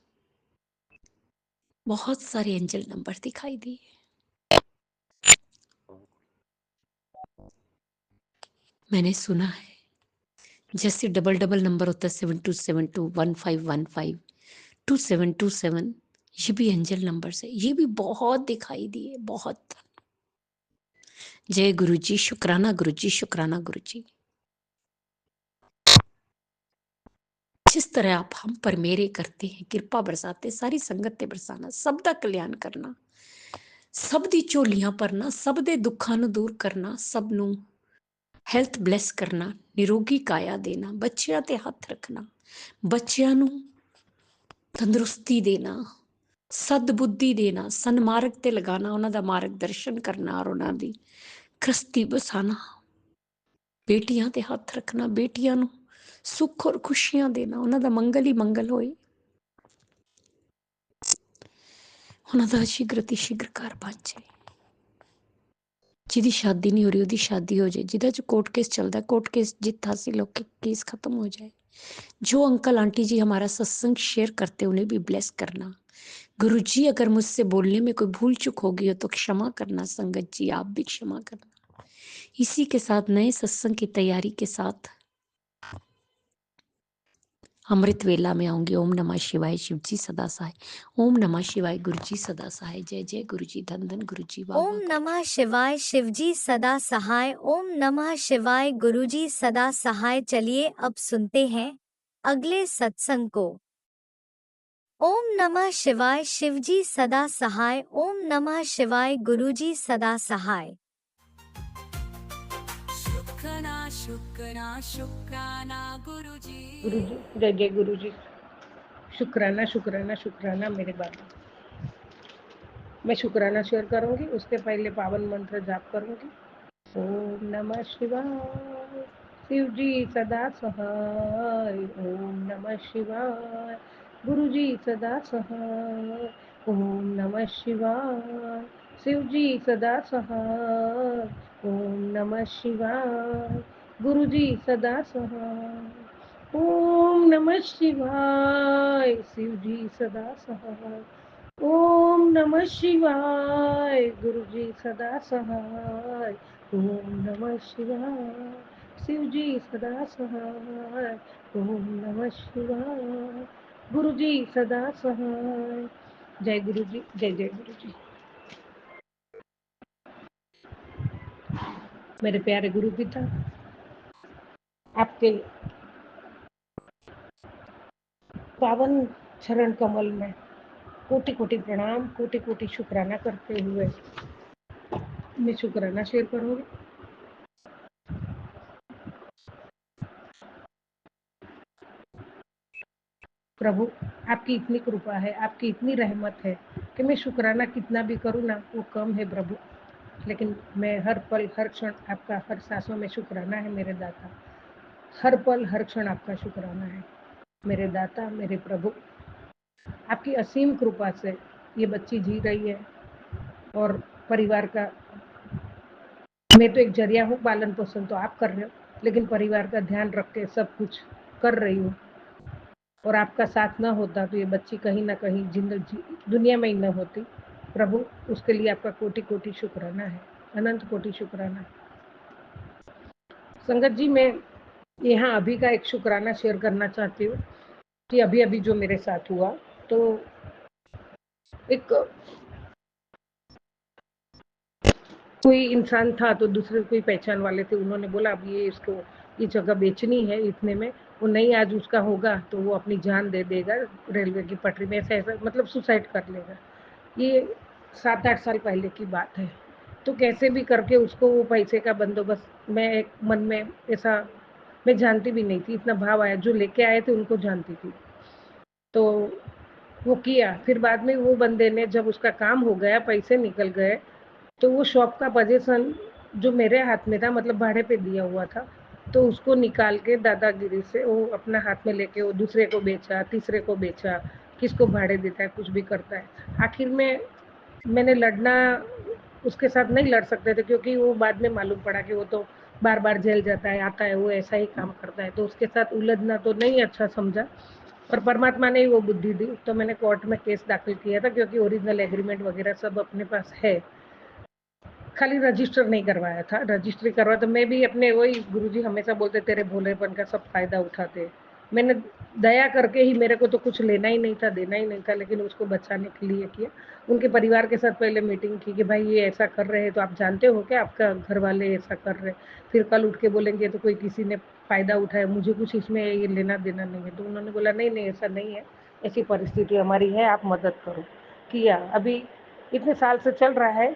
बहुत सारे एंजल नंबर दिखाई दिए। मैंने सुना है जैसे डबल डबल नंबर होता है 7272 1515 2727, ये भी एंजल नंबर्स है, ये भी बहुत दिखाई दिए, बहुत। जय गुरु जी, शुक्राना गुरु जी, शुक्राना गुरु जी। जिस तरह आप हम पर मेरे करते हैं, कृपा बरसाते, सारी संगत बरसाना, सबका कल्याण करना, सब दी ਝੋਲੀਆਂ ਭਰਨਾ, ਸਭ ਦੇ ਦੁੱਖਾਂ ਨੂੰ ਦੂਰ ਕਰਨਾ, ਸਭ ਨੂੰ ਹੈਲਥ ਬਲੈਸ ਕਰਨਾ, ਨਿਰੋਗੀ ਕਾਇਆ ਦੇਣਾ, ਬੱਚਿਆਂ ਤੇ ਹੱਥ ਰੱਖਣਾ, ਬੱਚਿਆਂ ਨੂੰ ਤੰਦਰੁਸਤੀ ਦੇਣਾ, ਸਦ ਬੁੱਧੀ ਦੇਣਾ, ਸਨਮਾਰਗ ਤੇ ਲਗਾਣਾ, ਉਹਨਾਂ ਦਾ ਮਾਰਗਦਰਸ਼ਨ ਕਰਨਾ ਔਰ ਉਹਨਾਂ ਦੀ ਕ੍ਰਿਸਤੀ ਬਸਾਣਾ, ਬੇਟੀਆਂ ਤੇ ਹੱਥ ਰੱਖਣਾ, ਬੇਟੀਆਂ ਨੂੰ ਸੁੱਖ ਔਰ ਖੁਸ਼ੀਆਂ ਦੇਣਾ, ਉਹਨਾਂ ਦਾ ਮੰਗਲ ਹੀ ਮੰਗਲ ਹੋਏ, ਉਹਨਾਂ ਦਾ ਸ਼ੀਘਰ ਤੇ ਸ਼ੀਘਰ ਘਰ ਬਣ ਜਾਏ। ਜਿਹਦੀ ਸ਼ਾਦੀ ਨਹੀਂ ਹੋ ਰਹੀ ਉਹਦੀ ਸ਼ਾਦੀ ਹੋ ਜਾਏ, ਜਿਹਦਾ 'ਚ कोर्ट केस चलता है कोर्ट केस जीत हासिल होकर केस खत्म हो जाए। जो अंकल आंटी जी हमारा सत्संग शेयर करते उन्हें भी ब्लेस करना। गुरु जी, अगर मुझसे बोलने में कोई भूल चूक होगी हो तो क्षमा करना। संगत जी, आप भी क्षमा करना। इसी के साथ नए सत्संग की तैयारी के साथ अमृत वेला में आऊंगी। ओम नमः शिवाय, शिव जी सदा सहाय। ओम नमः शिवाय, गुरु जी सदा सहाय। जय जय गुरु जी, धन धन गुरु जी। वाह ओम नमः शिवाय, शिवजी सदा सहाय। ओम नमः शिवाय, गुरुजी सदा सहाय। चलिए अब सुनते हैं अगले सत्संग को। ओम नमः शिवाय, शिवजी सदा सहाय। ओम नमः शिवाय, गुरुजी सदा सहाय। शुक्राना शुक्राना शुक्राना गुरुजी। गुरुजी, जय जय गुरुजी। शुक्राना शुक्राना शुक्राना मेरे बाबा। मैं शुक्राना शेयर करूंगी, उसके पहले पावन मंत्र जाप करूंगी। ओम नमः शिवाय, शिव जी सदा सहाय। ओम नमः शिवाय, गुरु जी सदा सहाय। ओम नमः शिवाय, शिव जी सदा सहाय। ओम नमः शिवाय, गुरु जी सदा सहाय। ओम नमः शिवाय, शिव जी सदा सहाय। ओम नमः शिवाय, गुरु जी सदा सहाय। ओम नमः शिवाय, शिव जी सदा सहाय। ओम नमः शिवाय, गुरु जी सदा सहाय। जय गुरु जी, जय जय गुरु जी। मेरे प्यारे गुरु पिता, आपके पावन चरण कमल में कोटि कोटि प्रणाम, कोटि कोटि शुक्राना करते हुए मैं शुक्राना शेयर करूंगी। प्रभु, आपकी इतनी कृपा है, आपकी इतनी रहमत है कि मैं शुक्राना कितना भी करूँ ना वो कम है प्रभु। लेकिन मैं हर पल हर क्षण आपका, हर सांसों में शुक्राना है मेरे दाता। हर पल हर क्षण आपका शुक्राना है मेरे दाता, मेरे प्रभु। आपकी असीम कृपा से ये बच्ची जी रही है और परिवार का, मैं तो एक जरिया हूँ, पालन पोषण तो आप कर रहे हो, लेकिन परिवार का ध्यान रख के सब कुछ कर रही हूँ। और आपका साथ ना होता तो ये बच्ची कहीं ना कहीं जिंदगी दुनिया में ही न होती। प्रभु, उसके लिए आपका कोटि कोटि शुक्राना है, अनंत कोटि शुक्राना। संगत जी, मैं यहाँ अभी का एक शुक्राना शेयर करना चाहती हूँ कि अभी अभी जो मेरे साथ हुआ, तो एक कोई इंसान था, तो दूसरे कोई पहचान वाले थे, उन्होंने बोला अब ये इसको ये जगह बेचनी है इतने में, वो नहीं आज उसका होगा तो वो अपनी जान दे देगा रेलवे की पटरी में, ऐसा ऐसा मतलब सुसाइड कर लेगा। ये 7-8 साल पहले की बात है। तो कैसे भी करके उसको वो पैसे का बंदोबस्त, मैं एक मन में ऐसा, मैं जानती भी नहीं थी, इतना भाव आया, जो लेके आए थे उनको जानती थी, तो वो किया। फिर बाद में वो बंदे ने, जब उसका काम हो गया, पैसे निकल गए, तो वो शॉप का पोजीशन जो मेरे हाथ में था, मतलब भाड़े पे दिया हुआ था, तो उसको निकाल के दादागिरी से वो अपना हाथ में लेके वो दूसरे को बेचा, तीसरे को बेचा, किसको भाड़े देता है, कुछ भी करता है। आखिर में मैंने लड़ना उसके साथ नहीं लड़ सकते थे, क्योंकि वो बाद में मालूम पड़ा कि वो तो बार बार जेल जाता है, आता है, वो ऐसा ही काम करता है, तो उसके साथ उलझना तो नहीं अच्छा समझा। पर परमात्मा ने ही वो बुद्धि दी, तो मैंने कोर्ट में केस दाखिल किया था, क्योंकि ओरिजिनल एग्रीमेंट वगैरह सब अपने पास है, खाली रजिस्टर नहीं करवाया था। रजिस्ट्री करवा तो मैं भी अपने, वही गुरुजी हमेशा बोलते तेरे भोलेपन का सब फायदा उठाते। मैंने दया करके ही, मेरे को तो कुछ लेना ही नहीं था, देना ही नहीं था, लेकिन उसको बचाने के लिए किया। उनके परिवार के साथ पहले मीटिंग की कि भाई ये ऐसा कर रहे हैं, तो आप जानते हो क्या आपका घर वाले ऐसा कर रहे, फिर कल उठ के बोलेंगे तो कोई किसी ने फायदा उठाया, मुझे कुछ इसमें ये लेना देना नहीं है। तो उन्होंने बोला नहीं नहीं ऐसा नहीं है, ऐसी परिस्थिति हमारी है, आप मदद करो। किया। अभी इतने साल से चल रहा है,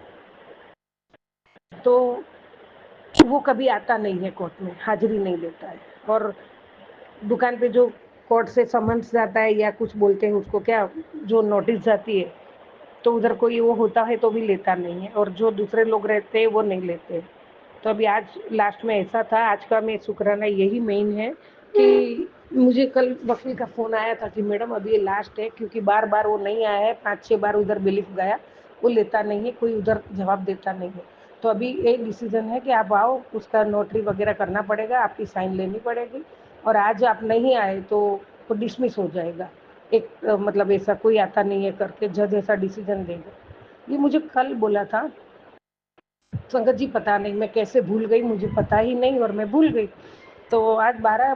तो वो कभी आता नहीं है कोर्ट में, हाजिरी नहीं देता है। और दुकान पे जो कोर्ट से समन्स जाता है या कुछ बोलते हैं उसको, क्या जो नोटिस जाती है, तो उधर कोई वो होता है तो भी लेता नहीं है, और जो दूसरे लोग रहते हैं वो नहीं लेते। तो अभी आज लास्ट में ऐसा था, आज का मैं शुक्राना यही मेन है कि मुझे कल वकील का फ़ोन आया था कि मैडम अभी ये लास्ट है, क्योंकि बार बार वो नहीं आया है, 5-6 बार उधर बिलीफ गया, वो लेता नहीं है, कोई उधर जवाब देता नहीं है। तो अभी एक डिसीजन है कि आप आओ, उसका नोटरी वगैरह करना पड़ेगा, आपकी साइन लेनी पड़ेगी, और आज आप नहीं आए तो वो डिसमिस हो जाएगा। एक मतलब ऐसा कोई आता नहीं है करके जज ऐसा डिसीजन देगा। ये मुझे कल बोला था। संगत जी, पता नहीं मैं कैसे भूल गई, मुझे पता ही नहीं और मैं भूल गई। तो आज 12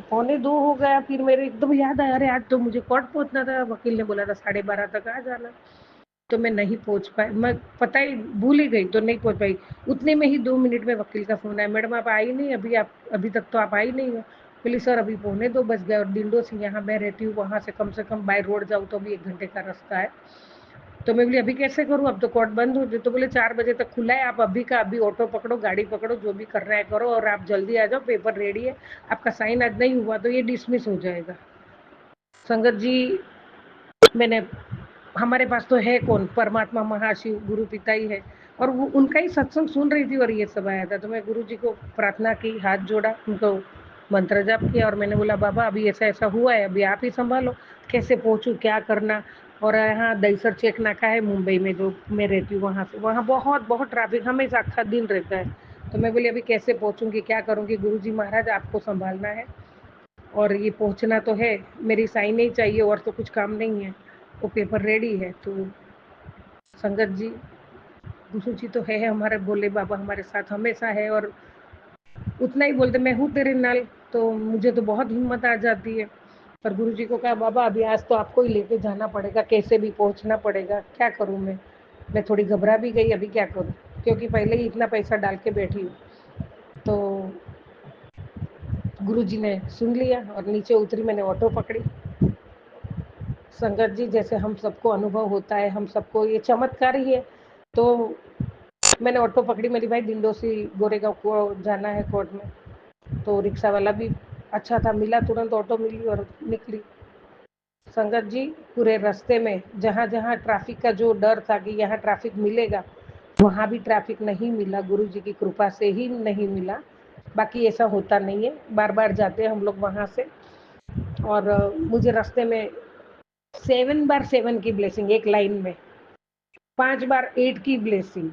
पौने 2 हो गया, फिर मेरे एकदम याद आया, अरे आज तो मुझे कोर्ट पहुंचना था, वकील ने बोला था 12:30 तक आ जाना, तो मैं नहीं पहुंच पाई, मैं पता ही भूल ही गई, तो नहीं पहुंच पाई। उतने में ही 2 मिनट में वकील का फोन आया, मैडम आप आई नहीं अभी, आप अभी तक तो आप आई नहीं हो। बोली सर अभी पौने 2 बज गए, और डिंडो से यहाँ मैं रहती हूँ, वहाँ से कम बाय रोड जाऊँ तो भी 1 घंटे का रास्ता है। तो मैं बोली अभी कैसे करूँ, अब तो कोर्ट बंद हो गई। तो बोले 4 बजे तक खुला है, आप अभी का अभी ऑटो पकड़ो, गाड़ी पकड़ो, जो भी करना है करो, और आप जल्दी आ जाओ, पेपर रेडी है, आपका साइन आज नहीं हुआ तो ये डिसमिस हो जाएगा। संगत जी, मैंने, हमारे पास तो है कौन, परमात्मा महाशिव गुरु पिता ही है, और वो उनका ही सत्संग सुन रही थी और ये सब आया था। तो मैं गुरु जी को प्रार्थना की, हाथ जोड़ा, उनको मंत्र जाप किया, और मैंने बोला बाबा अभी ऐसा ऐसा हुआ है, अभी आप ही संभालो, कैसे पहुंचूं, क्या करना। और यहाँ दहीसर चेक नाका है मुंबई में, जो मैं रहती हूँ वहाँ से, वहाँ बहुत बहुत ट्रैफिक हमेशा आखा दिन रहता है। तो मैं बोली अभी कैसे पहुँचूंगी, क्या करूँगी। गुरु जी महाराज आपको संभालना है, और ये पहुँचना तो है, मेरी साइन नहीं चाहिए और तो कुछ काम नहीं है, वो पेपर रेडी है। तो संगत जी, गुरु जी तो है हमारे भोले बाबा, हमारे साथ हमेशा है, और उतना ही बोलते मैं हूँ तेरे नाल, तो मुझे तो बहुत हिम्मत आ जाती है। पर गुरु जी को कहा बाबा अभी आज तो आपको ही लेके जाना पड़ेगा, कैसे भी पहुँचना पड़ेगा, क्या करूँ मैं थोड़ी घबरा भी गई, अभी क्या करूँ, क्योंकि पहले ही इतना पैसा डाल के बैठी हूँ। तो गुरु जी ने सुन लिया और नीचे उतरी, मैंने ऑटो पकड़ी, संगत जी, जैसे हम सबको अनुभव होता है, हम सबको ये चमत्कार ही है। तो मैंने ऑटो पकड़ी, मेरी भाई दिंडो से गोरेगांव को जाना है कोर्ट में, तो रिक्शा वाला भी अच्छा था, मिला, तुरंत ऑटो मिली और निकली। संगत जी, पूरे रास्ते में जहाँ जहाँ ट्रैफिक का जो डर था कि यहाँ ट्रैफिक मिलेगा, वहाँ भी ट्रैफिक नहीं मिला, गुरु जी की कृपा से ही नहीं मिला। बाकी ऐसा होता नहीं है, बार बार जाते हैं हम लोग वहाँ से। और मुझे रास्ते में 7 बार 7 की ब्लेसिंग एक लाइन में, 5 बार 8 की ब्लेसिंग,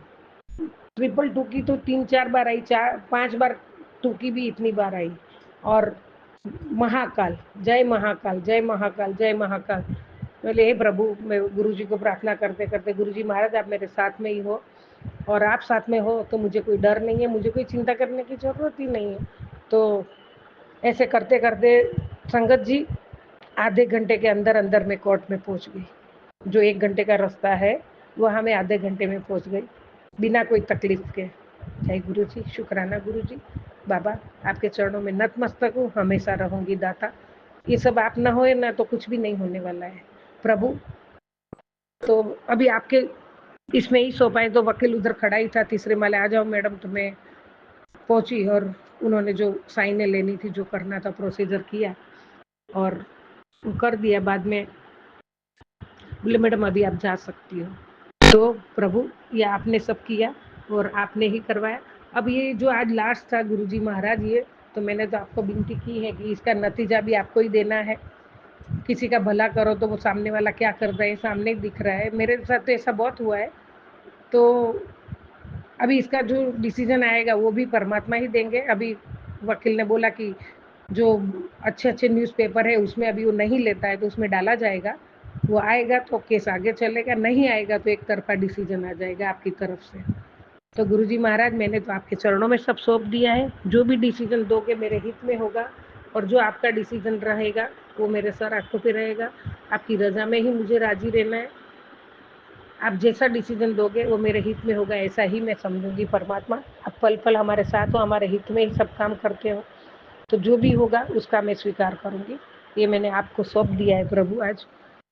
222 की तो 3-4 बार आई, 5 बार 2 की भी इतनी बार आई। और महाकाल, जय महाकाल, जय महाकाल, जय महाकाल। बोले हे प्रभु, मैं गुरु जी को प्रार्थना करते करते, गुरु जी महाराज आप मेरे साथ में ही हो, और आप साथ में हो तो मुझे कोई डर नहीं है, मुझे कोई चिंता करने की जरूरत ही नहीं है। तो ऐसे करते करते संगत जी आधे घंटे के अंदर अंदर मैं कोर्ट में पहुंच गई। जो 1 घंटे का रास्ता है वहाँ मैं आधे घंटे में पहुंच गई, बिना कोई तकलीफ के। जय गुरु जी, शुक्राना गुरु जी। बाबा आपके चरणों में नतमस्तक हूँ, हमेशा रहूंगी दाता। ये सब आप ना होए ना तो कुछ भी नहीं होने वाला है प्रभु। तो अभी आपके इसमें ही सो पाए, तो वकील उधर खड़ा ही था तीसरे माले, आ जाओ मैडम। तो मैं पहुंची और उन्होंने जो साइनें लेनी थी, जो करना था प्रोसीजर किया और कर दिया। बाद में बोले मैडम अभी आप जा सकती हो। तो प्रभु ये आपने सब किया और आपने ही करवाया। अब ये जो आज लास्ट था गुरुजी महाराज, ये तो मैंने तो आपको विनती की है कि इसका नतीजा भी आपको ही देना है। किसी का भला करो तो वो सामने वाला क्या कर रहा है सामने दिख रहा है। मेरे साथ तो ऐसा बहुत हुआ है। तो अभी इसका जो डिसीजन आएगा वो भी परमात्मा ही देंगे। अभी वकील ने बोला कि जो अच्छे अच्छे न्यूज़पेपर है उसमें अभी वो नहीं लेता है, तो उसमें डाला जाएगा। वो आएगा तो केस आगे चलेगा, नहीं आएगा तो एक तरफा डिसीजन आ जाएगा आपकी तरफ से। तो गुरुजी महाराज मैंने तो आपके चरणों में सब सौंप दिया है। जो भी डिसीजन दोगे मेरे हित में होगा, और जो आपका डिसीजन रहेगा वो मेरे सर आंखों पे रहेगा। आपकी रजा में ही मुझे राजी रहना है। आप जैसा डिसीजन दोगे वो मेरे हित में होगा, ऐसा ही मैं समझूंगी। परमात्मा आप पल पल हमारे साथ हो, हमारे हित में ही सब काम करते हो। तो जो भी होगा उसका मैं स्वीकार करूंगी। ये मैंने आपको सौंप दिया है प्रभु आज,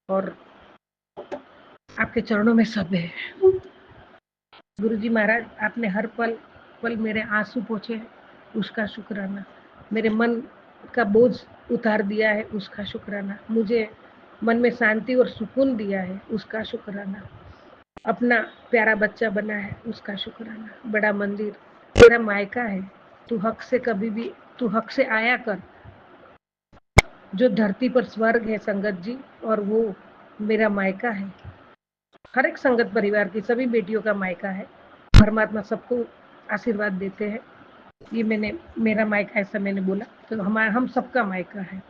और आपके चरणों में सब है। गुरुजी महाराज आपने हर पल पल मेरे आंसू पोंछे, उसका शुक्राना। मेरे मन का बोझ उतार दिया है, उसका शुक्राना। मुझे मन में शांति और सुकून दिया है, उसका शुक्राना। अपना प्यारा बच्चा बना है, उसका शुक्राना। बड़ा मंदिर तेरा मायका है, तू हक से कभी भी, तू हक से आया कर। जो धरती पर स्वर्ग है संगत जी, और वो मेरा मायका है। हर एक संगत परिवार की सभी बेटियों का मायका है। परमात्मा सबको आशीर्वाद देते हैं। ये मैंने मेरा मायका ऐसा मैंने बोला, तो हम सबका मायका है।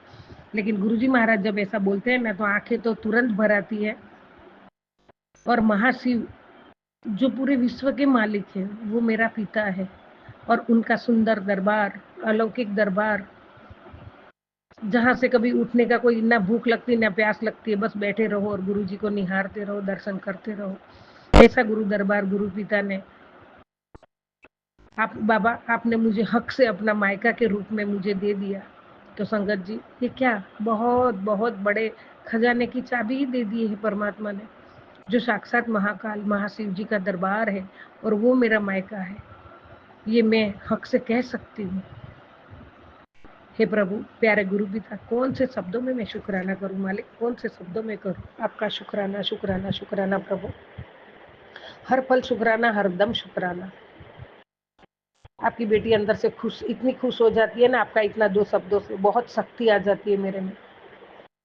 लेकिन गुरुजी महाराज जब ऐसा बोलते हैं ना, तो आंखें तो तुरंत भर आती है। और महाशिव जो पूरे विश्व के मालिक है वो मेरा पिता है, और उनका सुंदर दरबार, अलौकिक दरबार, जहाँ से कभी उठने का कोई ना भूख लगती ना प्यास लगती है, बस बैठे रहो और गुरु जी को निहारते रहो, दर्शन करते रहो। ऐसा गुरु दरबार गुरु पिता ने, आप बाबा आपने मुझे हक से अपना मायका के रूप में मुझे दे दिया। तो संगत जी ये क्या बहुत बहुत बड़े खजाने की चाबी ही दे दी है परमात्मा ने, जो साक्षात महाकाल महाशिव जी का दरबार है और वो मेरा मायका है। ये मैं हक से कह सकती हूँ। हे प्रभु प्यारे गुरु पिता, कौन से शब्दों में मैं शुक्राना करूं मालिक, कौन से शब्दों में करूं आपका शुक्राना। शुक्राना शुक्राना प्रभु, हर पल शुक्राना, हर दम शुक्राना। आपकी बेटी अंदर से खुश, इतनी खुश हो जाती है ना आपका इतना दो शब्दों से, बहुत शक्ति आ जाती है मेरे में।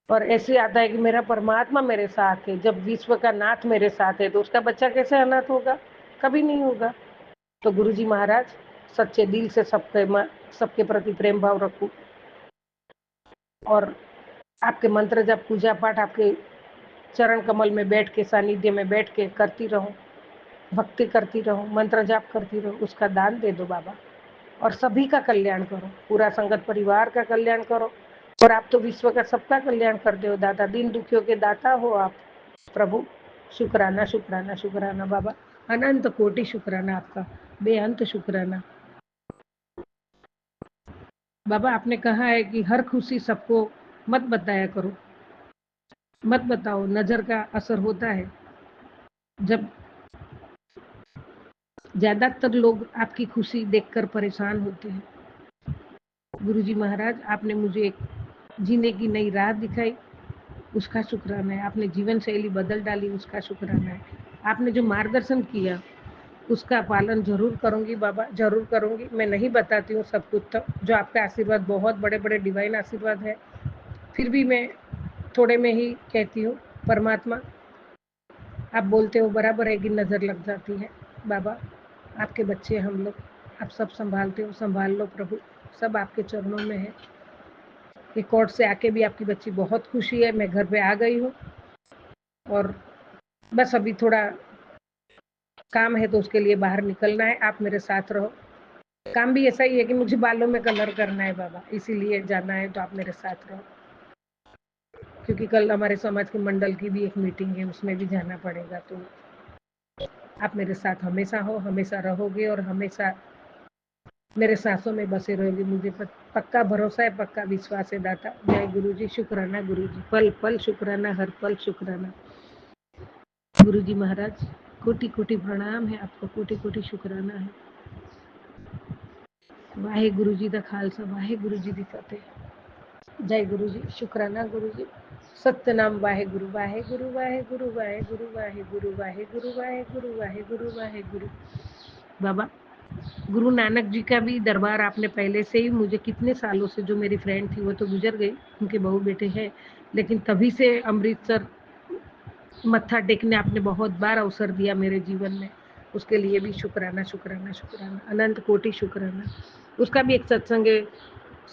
और ऐसे आता है कि मेरा परमात्मा मेरे साथ है। जब विश्व का नाथ मेरे साथ है तो उसका बच्चा कैसे अनाथ होगा, कभी नहीं होगा। तो गुरुजी महाराज सच्चे दिल से सबके प्रति प्रेम भाव रखूं, और आपके मंत्र जब पूजा पाठ आपके चरण कमल में बैठ के, सानिध्य में बैठ के करती रहूं, भक्ति करती रहूं, मंत्र जाप करती रहूं। उसका दान दे दो बाबा, और सभी का कल्याण करो, पूरा संगत परिवार का कल्याण करो। और आप तो विश्व का सबका कल्याण करते हो दाता, दीन दुखियों के दाता हो आप प्रभु। शुक्राना शुक्राना शुक्राना बाबा, अनंत कोटि शुक्राना आपका, बेअंत शुक्राना बाबा। आपने कहा है कि हर खुशी सबको मत बताया करो, मत बताओ, नज़र का असर होता है। जब ज़्यादातर लोग आपकी खुशी देखकर परेशान होते हैं। गुरुजी महाराज, आपने मुझे एक जीने की नई राह दिखाई, उसका शुक्राना है। आपने जीवन शैली बदल डाली, उसका शुक्राना है। आपने जो मार्गदर्शन किया उसका पालन जरूर करूंगी बाबा, जरूर करूंगी। मैं नहीं बताती हूँ सब कुछ, तो जो आपका आशीर्वाद बहुत बड़े बड़े डिवाइन आशीर्वाद है, फिर भी मैं थोड़े में ही कहती हूँ। परमात्मा, आप बोलते हो बराबर है कि नज़र लग जाती है। बाबा, आपके बच्चे हम लोग, आप सब संभालते हो, संभाल लो प्रभु, सब आपके चरणों में है। ये कोर्ट से आके भी आपकी बच्ची बहुत खुशी है। मैं घर पे आ गई हूँ और बस अभी थोड़ा काम है तो उसके लिए बाहर निकलना है। आप मेरे साथ रहो। काम भी ऐसा ही है कि मुझे बालों में कलर करना है बाबा, इसीलिए जाना है, तो आप मेरे साथ रहो। क्योंकि कल हमारे समाज के मंडल की भी एक मीटिंग है, उसमें भी जाना पड़ेगा। तो आप मेरे साथ हमेशा हो, हमेशा रहोगे और हमेशा मेरे सांसों में बसे रहोगे। मुझे पक्का भरोसा है, पक्का विश्वास है दाता। जय गुरु जी, शुक्राना गुरु जी, पल पल शुक्राना, हर पल शुक्राना। गुरु जी महाराज, कोटि कोटि प्रणाम है आपको, कोटि कोटि शुक्राना है। वाहे गुरु जी दा खालसा, वाहे गुरु जी दी फतेह। जय गुरु जी, शुक्राना गुरु जी। सतनाम वाहे गुरु, वाहे गुरु, वाहे गुरु, वाहे गुरु, वाहे गुरु, वाहे गुरु, वाहे गुरु, वाहे गुरु, वाहे गुरु। बाबा, गुरु नानक जी का भी दरबार आपने पहले से ही, मुझे कितने सालों से, जो मेरी फ्रेंड थी वो तो गुजर गई, उनके बहू बेटे हैं, लेकिन तभी से अमृतसर मत्था टेकने आपने बहुत बार अवसर दिया मेरे जीवन में। उसके लिए भी शुक्राना, शुक्राना, शुक्राना, अनंत कोटि शुक्राना। उसका भी एक सत्संग है,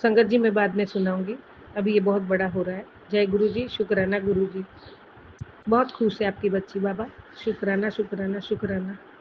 संगत जी मैं बाद में सुनाऊंगी, अभी ये बहुत बड़ा हो रहा है। जय गुरु जी, शुक्राना गुरु जी। बहुत खुश है आपकी बच्ची बाबा, शुक्राना, शुक्राना, शुक्राना।